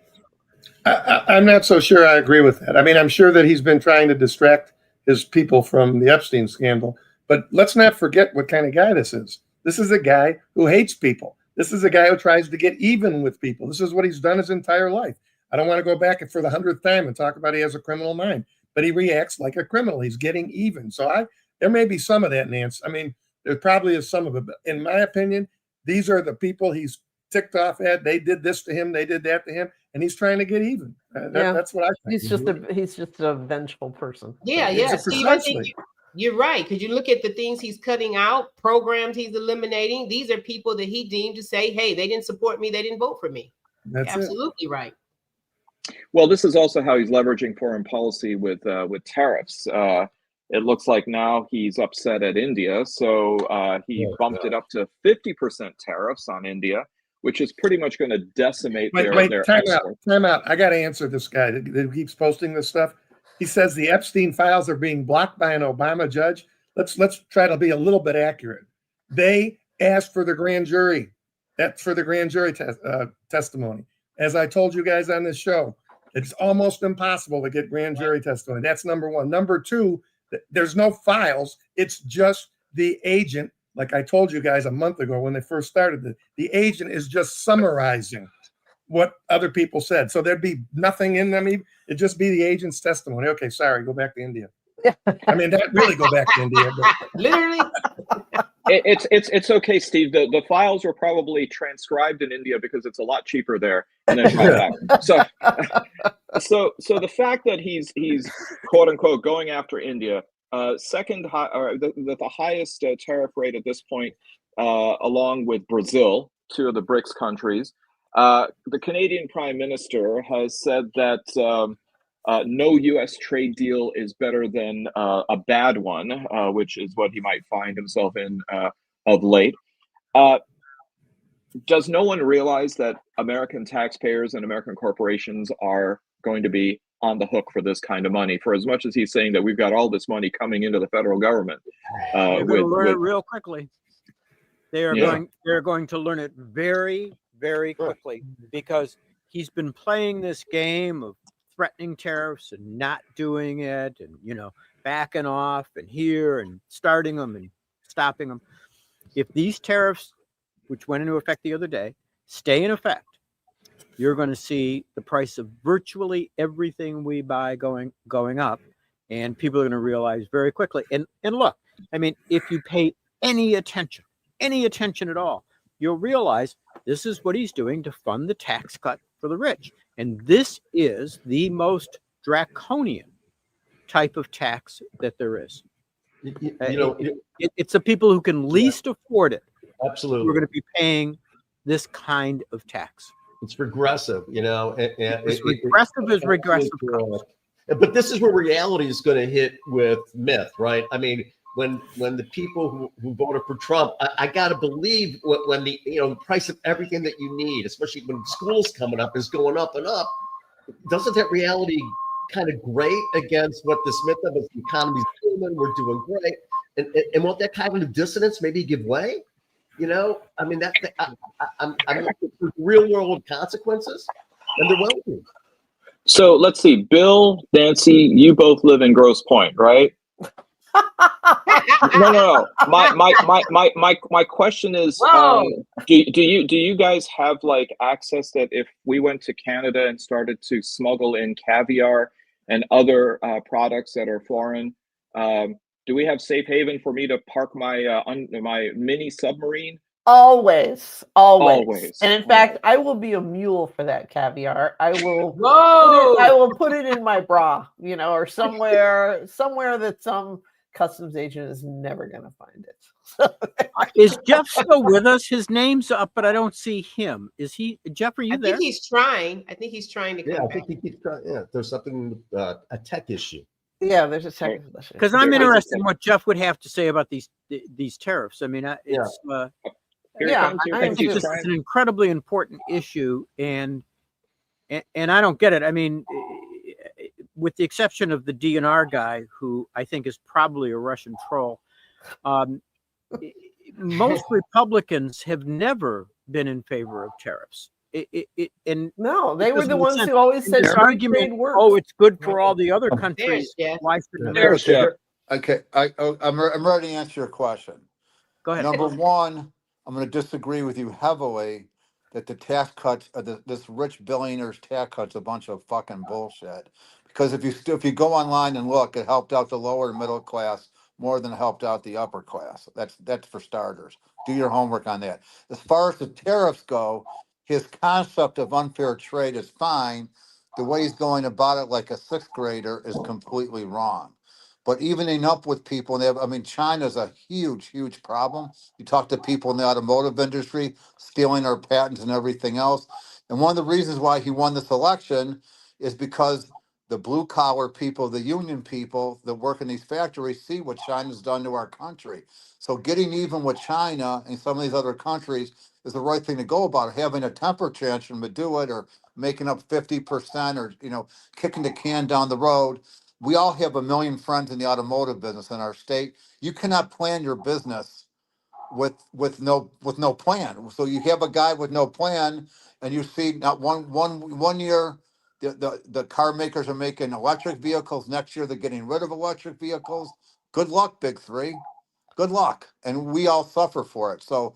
I'm not so sure I agree with that. I mean, I'm sure that he's been trying to distract his people from the Epstein scandal, but let's not forget what kind of guy this is. This is a guy who hates people. This is a guy who tries to get even with people. This is what he's done his entire life. I don't want to go back for the 100th time and talk about he has a criminal mind, but he reacts like a criminal. He's getting even. So there may be some of that, Nance. I mean, there probably is some of it, but in my opinion, these are the people he's ticked off at. They did this to him. They did that to him. And he's trying to get even. That's what I think. He's just a vengeful person. Yeah. Steve, I think you're right. Because you look at the things he's cutting out, programs he's eliminating. These are people that he deemed to say, hey, they didn't support me. They didn't vote for me. That's absolutely right. Well, this is also how he's leveraging foreign policy with tariffs. It looks like now he's upset at India. So he bumped it up to 50% tariffs on India, which is pretty much going to decimate their export. Time out. I got to answer this guy that keeps posting this stuff. He says the Epstein files are being blocked by an Obama judge. Let's try to be a little bit accurate. They asked for the grand jury. That's for the grand jury testimony. As I told you guys on this show, it's almost impossible to get grand jury testimony. That's number one. Number two, there's no files. It's just the agent. Like I told you guys a month ago when they first started, the agent is just summarizing what other people said. So there'd be nothing in them. It'd just be the agent's testimony. Okay, sorry, go back to India. I mean, that really go back to India. But. Literally. It's okay, Steve. The files were probably transcribed in India because it's a lot cheaper there, and then back. So the fact that he's quote unquote going after India. The highest tariff rate at this point, along with Brazil, two of the BRICS countries. The Canadian Prime Minister has said that no U.S. trade deal is better than a bad one, which is what he might find himself in of late. Does no one realize that American taxpayers and American corporations are going to be on the hook for this kind of money? For as much as he's saying that we've got all this money coming into the federal government, they're going to learn it real quickly. They're going to learn it very, very quickly because he's been playing this game of threatening tariffs and not doing it, and backing off and here and starting them and stopping them. If these tariffs, which went into effect the other day, stay in effect, you're going to see the price of virtually everything we buy going up, and people are going to realize very quickly. And look, I mean, if you pay any attention at all, you'll realize this is what he's doing to fund the tax cut for the rich. And this is the most draconian type of tax that there is. It's the people who can least afford it. Absolutely. We're going to be paying this kind of tax. It's regressive, It's regressive as regressive comes. But this is where reality is going to hit with myth, right? I mean, when the people who voted for Trump, I got to believe when the price of everything that you need, especially when school's coming up, is going up and up, doesn't that reality kind of grate against what this myth of the economy's booming, we're doing great, and won't that kind of dissonance maybe give way? I mean, I'm looking for real world consequences, and there will be. So let's see, Bill, Nancy, you both live in Grosse Pointe, right? No. My question is, do you guys have like access that if we went to Canada and started to smuggle in caviar and other products that are foreign, Do we have safe haven for me to park my my mini submarine? Always. Always. And in fact, I will be a mule for that caviar. I will put it in my bra, or somewhere that some customs agent is never going to find it. Is Jeff still with us? His name's up, but I don't see him. Is he? Jeff, are you there? I think he's trying. I think he's trying to come Yeah, I back. think he keeps trying. Yeah, there's something, a tech issue. Yeah, there's a technical issue. Because I'm interested in what Jeff would have to say about these tariffs. I mean, it's I think this is an incredibly important issue, and I don't get it. I mean, with the exception of the DNR guy, who I think is probably a Russian troll, most Republicans have never been in favor of tariffs. And no, they were the ones who always said argument. Oh, it's good for all the other countries. Why should America? Okay, I'm ready to answer your question. Go ahead. Number one, I'm going to disagree with you heavily that the tax cuts, this rich billionaires' tax cuts, a bunch of fucking bullshit. Because if you go online and look, it helped out the lower and middle class more than it helped out the upper class. That's for starters. Do your homework on that. As far as the tariffs go, his concept of unfair trade is fine. The way he's going about it like a sixth grader is completely wrong. But evening up with people, China's a huge, huge problem. You talk to people in the automotive industry, stealing our patents and everything else. And one of the reasons why he won this election is because the blue collar people, the union people that work in these factories see what China's done to our country. So getting even with China and some of these other countries is the right thing to go about. Having a temper tantrum to do it, or making up 50%, or kicking the can down the road. We all have a million friends in the automotive business in our state. You cannot plan your business with no plan. So you have a guy with no plan, and you see not one year the car makers are making electric vehicles. Next year they're getting rid of electric vehicles. Good luck, Big Three. Good luck, and we all suffer for it. So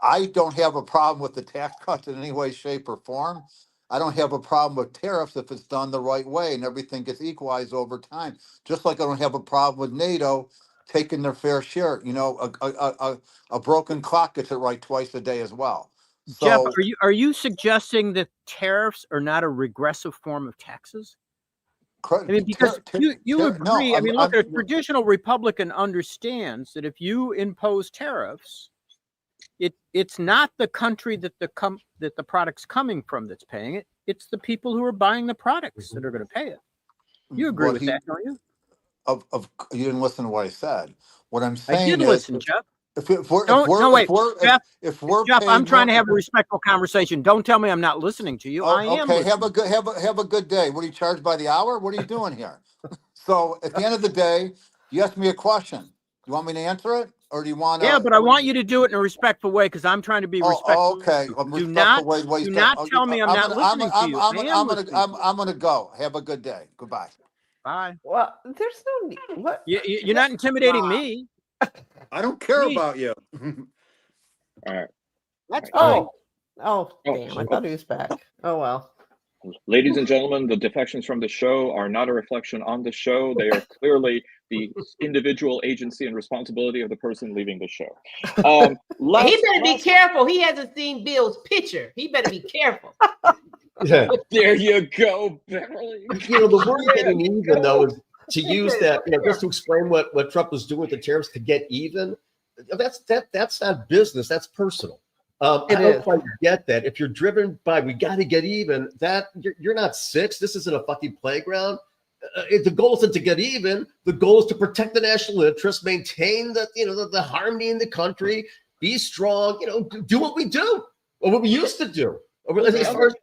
I don't have a problem with the tax cuts in any way, shape, or form. I don't have a problem with tariffs if it's done the right way and everything gets equalized over time. Just like I don't have a problem with NATO taking their fair share. A broken clock gets it right twice a day as well. So, Jeff, are you suggesting that tariffs are not a regressive form of taxes? I mean, because you agree. No, look, a traditional Republican understands that if you impose tariffs, it's not the country that the product's coming from that's paying it. It's the people who are buying the products that are going to pay it. You agree with that, don't you? You didn't listen to what I said. What I'm saying I did listen, Jeff. Jeff, I'm trying to have a respectful conversation. Don't tell me I'm not listening to you. I am. Okay, have a good day. What are you charged by the hour? What are you doing here? So at the end of the day, you asked me a question. You want me to answer it, or do you want? Yeah, but I want you to do it in a respectful way because I'm trying to be respectful. Okay, do not tell me I'm not listening to you. I'm gonna go. Have a good day. Goodbye. Bye. Well, there's no need. What? You're not intimidating me. I don't care about you. All right. That's fine. Oh, damn! I thought he was back. Oh well. Ladies and gentlemen, the defections from the show are not a reflection on the show. They are clearly the individual agency and responsibility of the person leaving the show. He better be careful. He hasn't seen Bill's picture. He better be careful. Yeah. There you go, Beverly. The word getting even, though, is to use that, just to explain what Trump was doing with the tariffs to get even. That's not business. That's personal. I don't quite get that. If you're driven by we got to get even, that you're not six. This isn't a fucking playground. The goal isn't to get even. The goal is to protect the national interest, maintain the harmony in the country, be strong. Do what we do, or what we used to do. As far as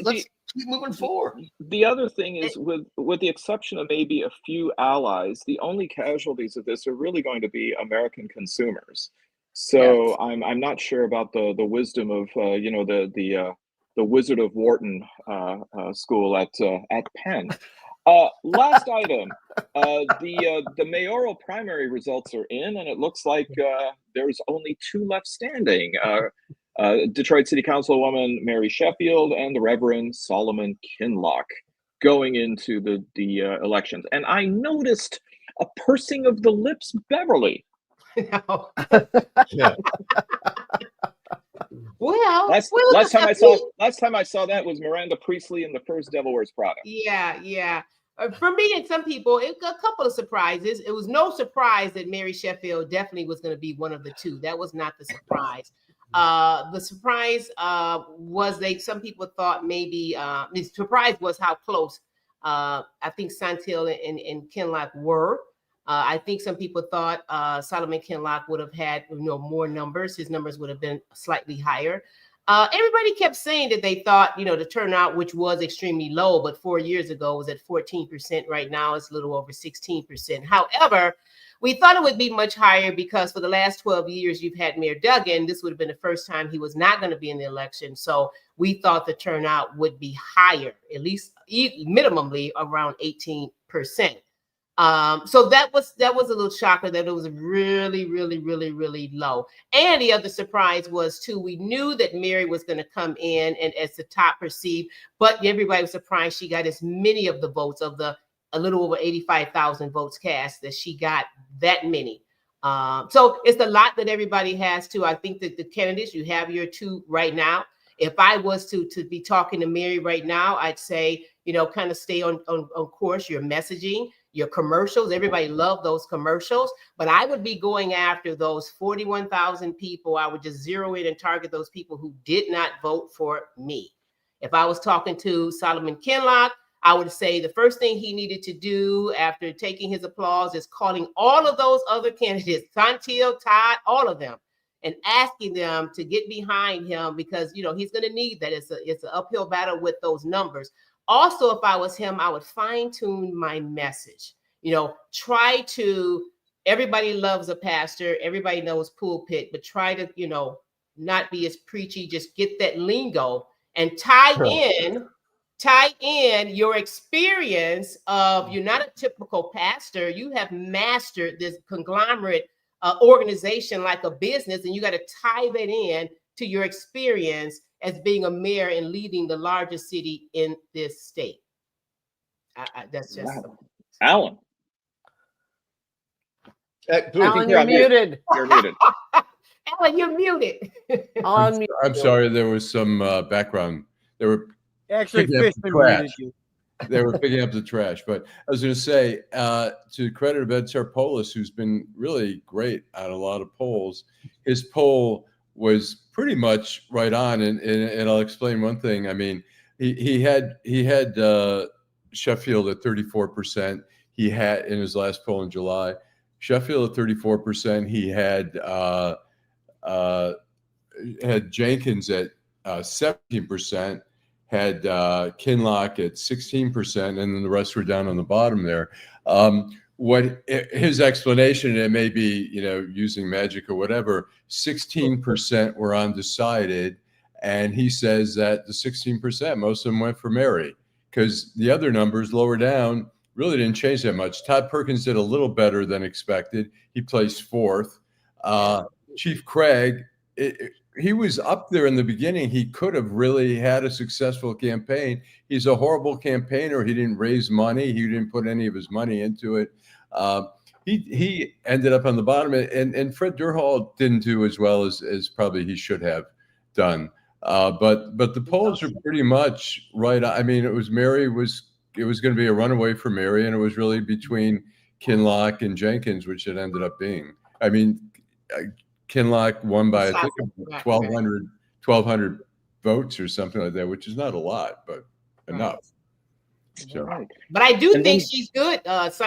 let's keep moving forward. The other thing is, with the exception of maybe a few allies, the only casualties of this are really going to be American consumers. So yes. I'm not sure about the wisdom of the Wizard of Wharton school at Penn. Last item, the mayoral primary results are in, and it looks like there's only two left standing. Detroit City Councilwoman Mary Sheffield and the Reverend Solomon Kinloch going into the elections. And I noticed a pursing of the lips, Beverly. Yeah. Well, last time I saw that was Miranda Priestley in the first Devil Wears Prada. Yeah. For me and some people, a couple of surprises. It was no surprise that Mary Sheffield definitely was going to be one of the two. That was not the surprise. The surprise was some people thought maybe the surprise was how close I think Santil and Kinloch were. I think some people thought Solomon Kinloch would have had more numbers. His numbers would have been slightly higher. Everybody kept saying that they thought, the turnout, which was extremely low, but 4 years ago was at 14%. Right now, it's a little over 16%. However, we thought it would be much higher because for the last 12 years, you've had Mayor Duggan. This would have been the first time he was not going to be in the election. So we thought the turnout would be higher, at least minimally around 18%. So that was a little shocker that it was really, really, really, really low. And the other surprise was too, we knew that Mary was going to come in and as the top perceived, but everybody was surprised she got as many of the votes of the a little over 85,000 votes cast that she got that many. So it's a lot that everybody has to. I think that the candidates, you have your two right now. If I was to be talking to Mary right now, I'd say, kind of stay on course, your messaging, your commercials. Everybody loved those commercials, but I would be going after those 41,000 people. I would just zero in and target those people who did not vote for me. If I was talking to Solomon Kinloch, I would say the first thing he needed to do after taking his applause is calling all of those other candidates, Santil, Todd, all of them, and asking them to get behind him because, he's going to need that. It's an uphill battle with those numbers. Also, if I was him, I would fine tune my message. Try to, everybody loves a pastor. Everybody knows pulpit, but try to, not be as preachy. Just get that lingo and tie in your experience of, you're not a typical pastor. You have mastered this conglomerate organization like a business, and you got to tie that in to your experience as being a mayor and leading the largest city in this state. That's just Allan. Allan, you're muted. You're muted. Allan, you're muted. I'm sorry, there was some background. They were actually picking Fishman muted you. They were picking up the trash. But I was going to say, to the credit of Ed Sarpolus, who's been really great on a lot of polls, his poll was pretty much right on. And I'll explain one thing. I mean, he had Sheffield at 34%. He had in his last poll in July, Sheffield at 34%. He had Jenkins at 17%. Had Kinloch at 16%, and then the rest were down on the bottom there. What his explanation, and it may be, using magic or whatever, 16% were undecided, and he says that the 16%, most of them went for Mary, because the other numbers lower down really didn't change that much. Todd Perkins did a little better than expected. He placed fourth. Chief Craig, he was up there in the beginning. He could have really had a successful campaign. He's a horrible campaigner. He didn't raise money. He didn't put any of his money into it. He ended up on the bottom, and Fred Durhal didn't do as well as probably he should have done. But the polls are pretty much right. I mean, it was going to be a runaway for Mary, and it was really between Kinloch and Jenkins, which it ended up being. I mean, Kinloch won by, I think, 1,200 votes or something like that, which is not a lot, but enough. So. But I do think she's good.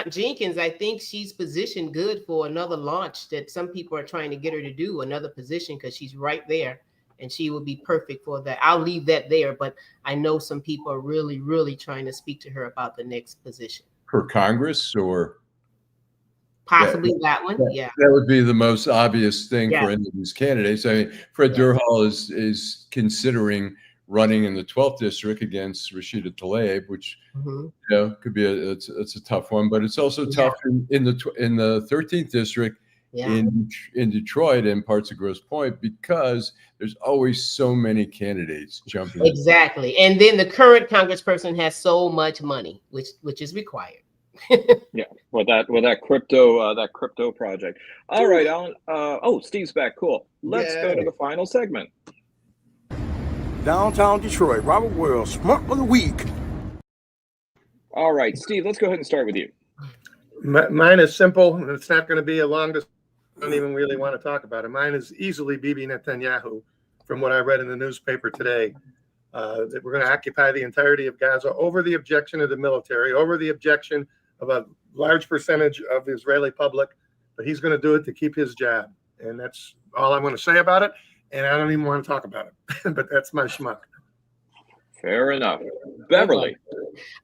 Jenkins, I think she's positioned good for another launch that some people are trying to get her to do, another position, because she's right there and she would be perfect for that. I'll leave that there, but I know some people are really, really trying to speak to her about the next position. For Congress or? Possibly that one, yeah. That would be the most obvious thing for any of these candidates. I mean, Fred Durhal is considering running in the 12th district against Rashida Tlaib, which could be it's a tough one, but it's also tough in the 13th district in Detroit and parts of Grosse Pointe, because there's always so many candidates jumping. Exactly, and then the current congressperson has so much money, which is required. with that crypto project. All right, Alan. Oh, Steve's back. Cool. Let's go to the final segment. Downtown Detroit, Robert Wells, Schmuck of the Week. All right, Steve, let's go ahead and start with you. Mine is simple. It's not going to be a long discussion. I don't even really want to talk about it. Mine is easily Bibi Netanyahu, from what I read in the newspaper today, that we're going to occupy the entirety of Gaza over the objection of the military, over the objection of a large percentage of the Israeli public, but he's going to do it to keep his job. And that's all I'm going to say about it. And I don't even want to talk about it, but that's my schmuck. Fair enough. Beverly.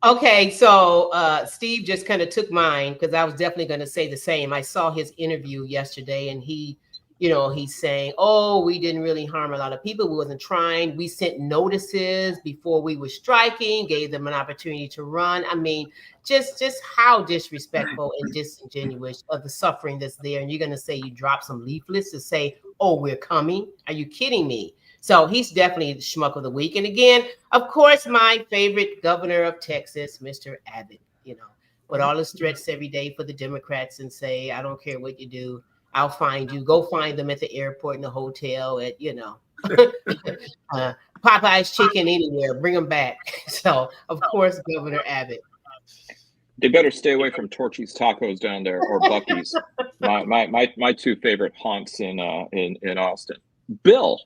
Okay, so Steve just kind of took mine because I was definitely going to say the same. I saw his interview yesterday, and he, he's saying, "Oh, we didn't really harm a lot of people. We wasn't trying. We sent notices before we were striking, gave them an opportunity to run." I mean, just how disrespectful and disingenuous of the suffering that's there. And you're going to say you dropped some leaflets to say, "Oh, we're coming." Are you kidding me? So he's definitely the schmuck of the week. And again, of course, my favorite governor of Texas, Mr. Abbott, with all his threats every day for the Democrats and say, "I don't care what you do, I'll find you. Go find them at the airport, in the hotel, at, Popeye's chicken anywhere, bring them back." So, of course, Governor Abbott. They better stay away from Torchy's Tacos down there or Buc-ee's. my two favorite haunts in Austin. Bill.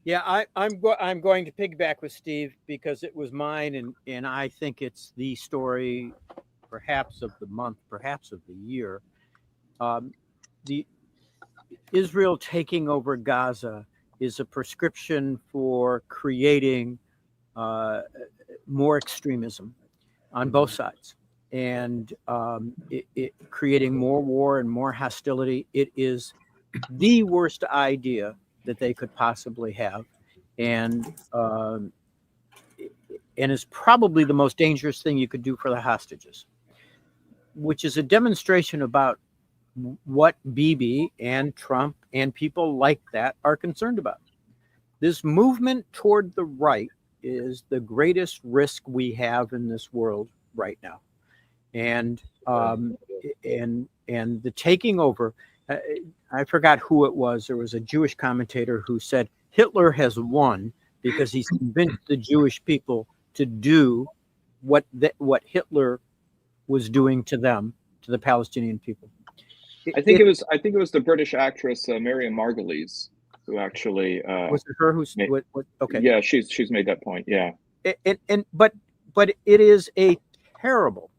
Yeah, I'm going to piggyback with Steve because it was mine, and I think it's the story, perhaps of the month, perhaps of the year. The Israel taking over Gaza is a prescription for creating more extremism on both sides, and it creating more war and more hostility. It is the worst idea that they could possibly have, and is probably the most dangerous thing you could do for the hostages, which is a demonstration about what Bibi and Trump and people like that are concerned about. This movement toward the right is the greatest risk we have in this world right now, and the taking over. I forgot who it was. There was a Jewish commentator who said Hitler has won because he's convinced the Jewish people to do what Hitler was doing to them, to the Palestinian people. I think it was the British actress Miriam Margolyes who actually was it her who's okay. Yeah, she's made that point. Yeah. But it is a terrible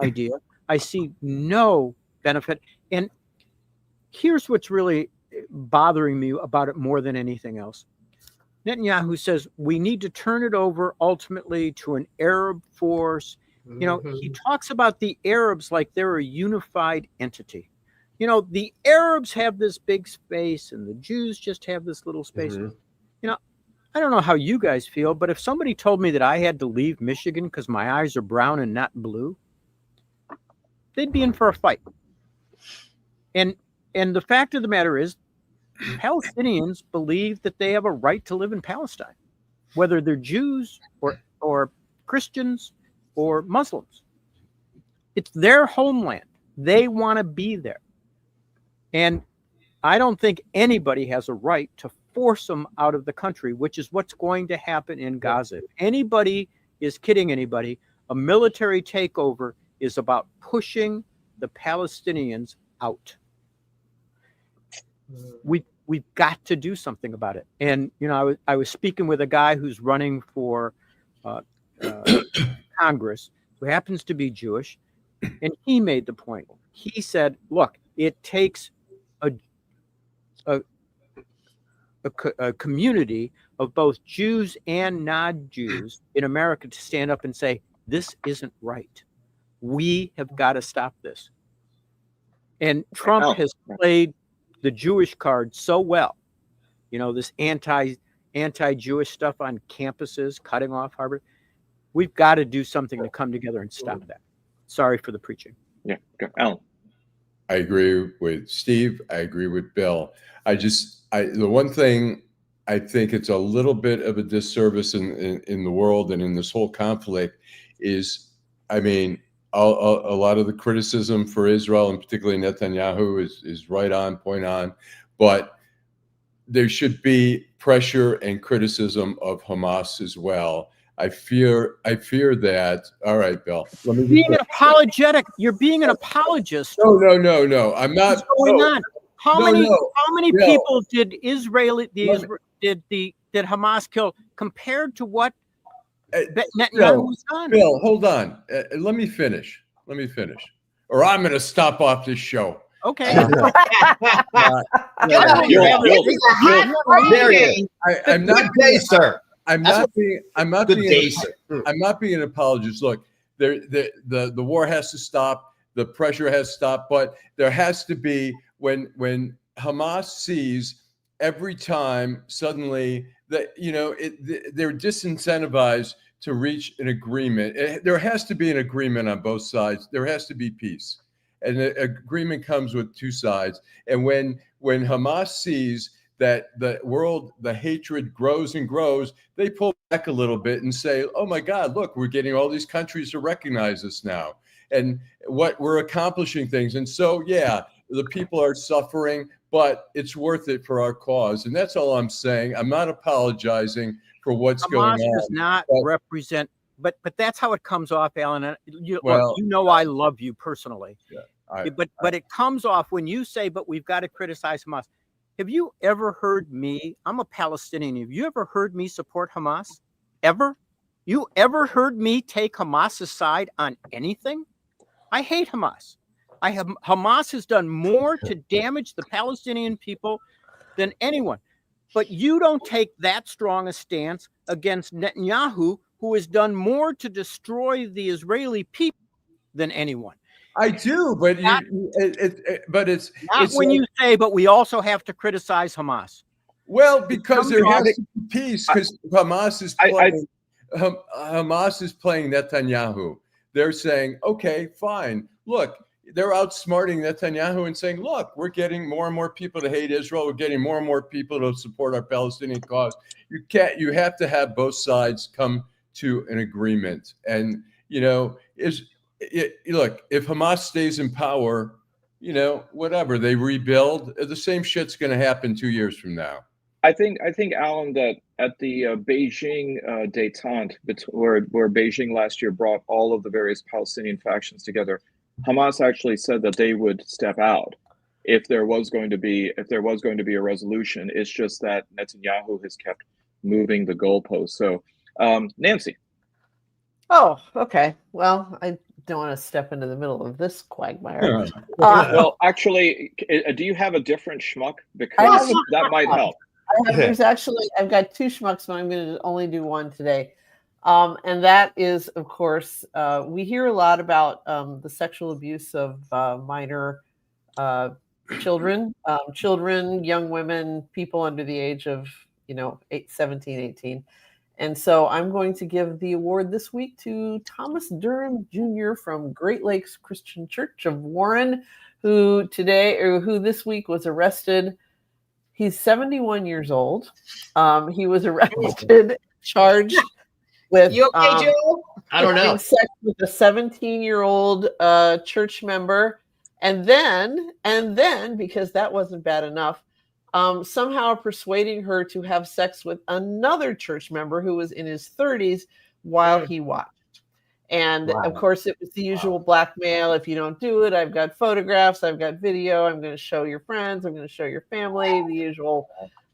idea. I see no benefit. And here's what's really bothering me about it more than anything else. Netanyahu says we need to turn it over ultimately to an Arab force. He talks about the Arabs like they're a unified entity. The Arabs have this big space and the Jews just have this little space. I don't know how you guys feel, but if somebody told me that I had to leave Michigan because my eyes are brown and not blue, they'd be in for a fight. And the fact of the matter is, Palestinians believe that they have a right to live in Palestine, whether they're Jews or Christians or Muslims. It's their homeland. They want to be there. And I don't think anybody has a right to force them out of the country, which is what's going to happen in Gaza. If anybody is kidding anybody, a military takeover is about pushing the Palestinians out. We've got to do something about it. And I was speaking with a guy who's running for Congress, who happens to be Jewish, and he made the point. He said, "Look, it takes a community of both Jews and non-Jews in America to stand up and say, this isn't right. We have got to stop this." And Trump has played the Jewish card so well, this anti-Jewish stuff on campuses, cutting off Harvard. We've got to do something to come together and stop that. Sorry for the preaching. Yeah, Alan. I agree with Steve. I agree with Bill. The one thing I think it's a little bit of a disservice in the world and in this whole conflict is, a lot of the criticism for Israel, and particularly Netanyahu, is right on, point on. But there should be pressure and criticism of Hamas as well. I fear that. All right, Bill. Let me being an apologetic. You're being an apologist. No. I'm not. What's going on? How many Bill. people did did Hamas kill compared to what Netanyahu's done? Bill, hold on. Let me finish. Or I'm going to stop off this show. Okay. I'm not being an apologist. Look, the war has to stop. The pressure has to stop. But there has to be when Hamas sees every time suddenly that they're disincentivized to reach an agreement. There has to be an agreement on both sides. There has to be peace. And the agreement comes with two sides. And when Hamas sees that the hatred grows and grows, they pull back a little bit and say, oh my God, look, we're getting all these countries to recognize us now. And what we're accomplishing things. And so, yeah, the people are suffering, but it's worth it for our cause. And that's all I'm saying. I'm not apologizing for what's going on. Hamas does not represent, but that's how it comes off, Allan. I love you personally. Yeah. But it comes off when you say, but we've got to criticize Hamas. Have you ever heard me? I'm a Palestinian. Have you ever heard me support Hamas? Ever? You ever heard me take Hamas's side on anything? I hate Hamas. Hamas has done more to damage the Palestinian people than anyone. But you don't take that strong a stance against Netanyahu, who has done more to destroy the Israeli people than anyone. I do, but it's when you say, but we also have to criticize Hamas. Well, because there has to be peace, because Hamas is playing Netanyahu. They're saying, okay, fine. Look, they're outsmarting Netanyahu and saying, look, we're getting more and more people to hate Israel. We're getting more and more people to support our Palestinian cause. You have to have both sides come to an agreement. And, look, if Hamas stays in power, whatever, they rebuild, the same shit's going to happen 2 years from now. I think, Allan, that at the Beijing détente, where Beijing last year brought all of the various Palestinian factions together, Hamas actually said that they would step out if there was going to be a resolution. It's just that Netanyahu has kept moving the goalposts. So, Nancy. Oh, okay. Well, I don't want to step into the middle of this quagmire. Well, actually, do you have a different schmuck? Because that might help. I've got two schmucks, but I'm going to only do one today. And that is, of course, we hear a lot about the sexual abuse of minor children, young women, people under the age of, 17, 18. And so I'm going to give the award this week to Thomas Durham Jr. from Great Lakes Christian Church of Warren, who this week was arrested. He's 71 years old. He was arrested, charged with you okay, Joe? I don't know. Sex with a 17-year-old church member, and then because that wasn't bad enough, somehow persuading her to have sex with another church member who was in his 30s while he watched. And of course, it was the usual blackmail. If you don't do it, I've got photographs, I've got video, I'm going to show your friends, I'm going to show your family, the usual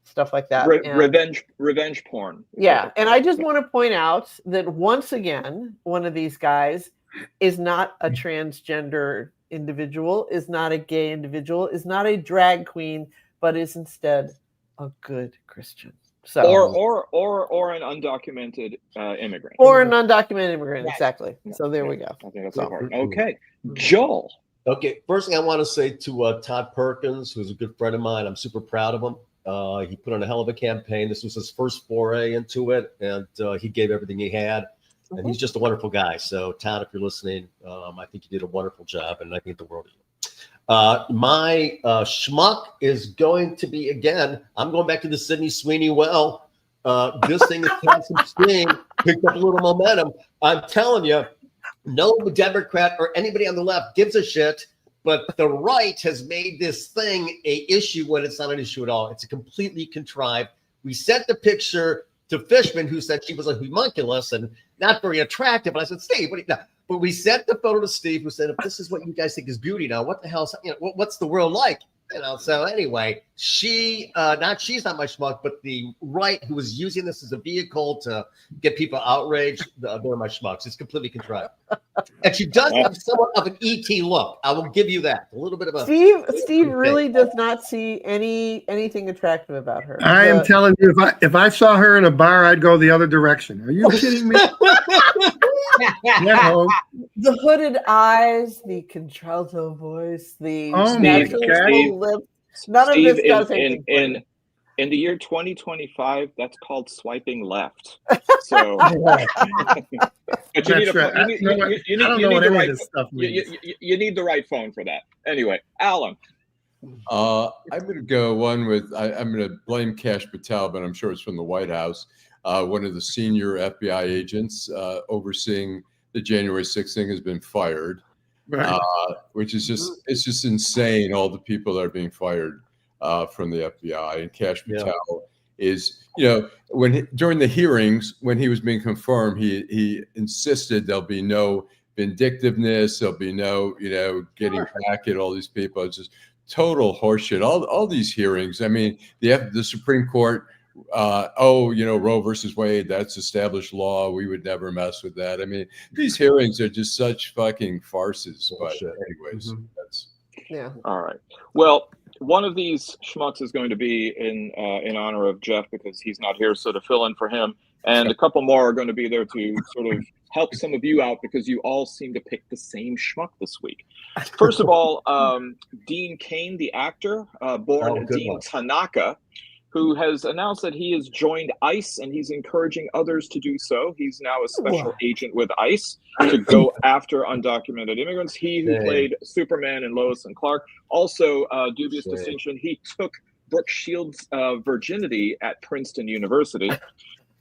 stuff like that. Revenge porn. Yeah. And I just want to point out that once again, one of these guys is not a transgender individual, is not a gay individual, is not a drag queen, but is instead a good Christian. So, or an undocumented immigrant. Or an undocumented immigrant, exactly. So there we go. I think that's important. Okay. Joel. Okay, first thing I want to say to Todd Perkins, who's a good friend of mine, I'm super proud of him. He put on a hell of a campaign. This was his first foray into it, and he gave everything he had. And he's just a wonderful guy. So, Todd, if you're listening, I think you did a wonderful job, and I think the world of you. My schmuck is going to be, again, I'm going back to the Sydney Sweeney well. This thing is catching steam, picked up a little momentum. I'm telling you, No Democrat or anybody on the left gives a shit, but the right has made this thing a issue when it's not an issue at all. It's a completely contrived. We sent the picture to Fishman, who said she was a homunculus and not very attractive. And I said, Steve, what do you know? But we sent the photo to Steve, who said, if this is what you guys think is beauty now, what the hell is, what's the world like? So anyway, she's not my schmuck, but the right who was using this as a vehicle to get people outraged, they're my schmucks. It's completely contrived. And she does have somewhat of an ET look. I will give you that. A little bit of a Steve really does not see anything attractive about her. I am telling you, if I saw her in a bar, I'd go the other direction. Are you kidding me? No. The hooded eyes, the contralto voice, the natural lips. None of this does anything. In the year 2025, that's called swiping left. So, but you need the right phone for that. Anyway, Allan. I'm going to go one with, I'm going to blame Kash Patel, but I'm sure it's from the White House. One of the senior FBI agents overseeing the January 6th thing has been fired, right. Which is it's just insane. All the people that are being fired from the FBI, and Kash Patel is, during the hearings, when he was being confirmed, he insisted there'll be no vindictiveness. There'll be no, getting back at all these people. It's just total horseshit. All these hearings. I mean, the Supreme Court, Roe versus Wade, that's established law. We would never mess with that. I mean, these hearings are just such fucking farces. But anyways, that's all right. Well, one of these schmucks is going to be in honor of Jeff because he's not here, so to fill in for him. And a couple more are going to be there to sort of help some of you out because you all seem to pick the same schmuck this week. First of all, Dean Cain, the actor, born Dean Tanaka, who has announced that he has joined ICE and he's encouraging others to do so. He's now a special agent with ICE to go after undocumented immigrants. He who played Superman in Lois and Clark. Also, dubious distinction, he took Brooke Shields' virginity at Princeton University.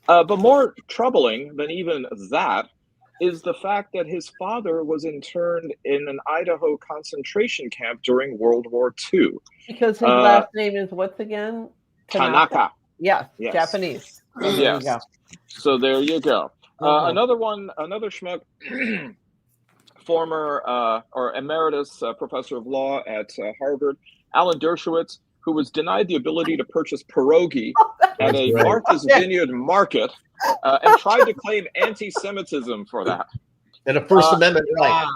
But more troubling than even that is the fact that his father was interned in an Idaho concentration camp during World War II. Because his last name is what's again? Tanaka. Yes. Japanese. Yes. So there you go. Another schmuck, former or emeritus professor of law at Harvard, Alan Dershowitz, who was denied the ability to purchase pierogi at a Martha's Vineyard market and tried to claim anti-Semitism for that. And a First Amendment right.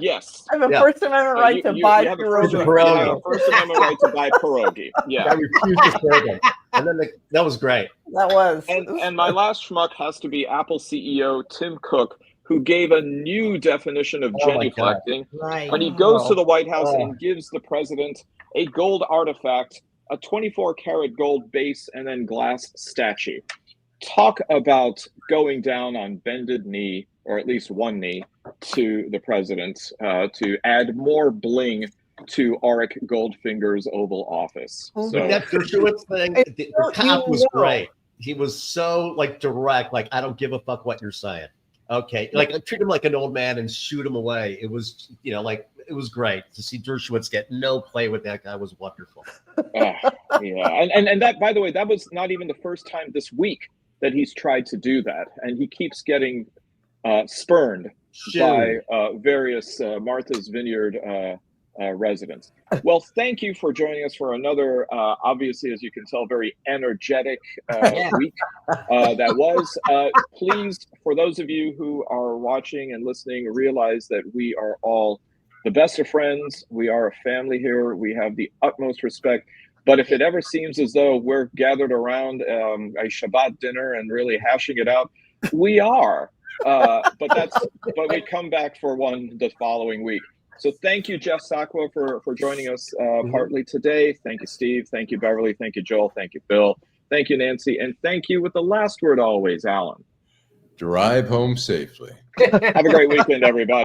Yes. I have a First Amendment right to buy pierogi. You have a First Amendment right to buy pierogi. Yeah. I refused to serve them. And then that was great. That was. And my last schmuck has to be Apple CEO Tim Cook, who gave a new definition of genuflecting when he goes to the White House and gives the president a gold artifact, a 24-karat gold base, and then glass statue. Talk about going down on bended knee, or at least one knee, to the president to add more bling to Auric Goldfinger's Oval Office. So that Dershowitz thing, the cop was great. He was so direct, I don't give a fuck what you're saying. Okay, treat him like an old man and shoot him away. It was, it was great to see Dershowitz get no play with that guy. Was wonderful. And that, by the way, that was not even the first time this week that he's tried to do that, and he keeps getting spurned by various Martha's Vineyard residents. Well, thank you for joining us for another, obviously, as you can tell, very energetic week that was. Please, for those of you who are watching and listening, realize that we are all the best of friends. We are a family here. We have the utmost respect. But if it ever seems as though we're gathered around a Shabbat dinner and really hashing it out, we are. But we come back for one the following week. So thank you, Jeff Sakwa, for joining us partly today. Thank you, Steve. Thank you, Beverly. Thank you, Joel. Thank you, Bill. Thank you, Nancy. And thank you with the last word always, Allan. Drive home safely. Have a great weekend, everybody.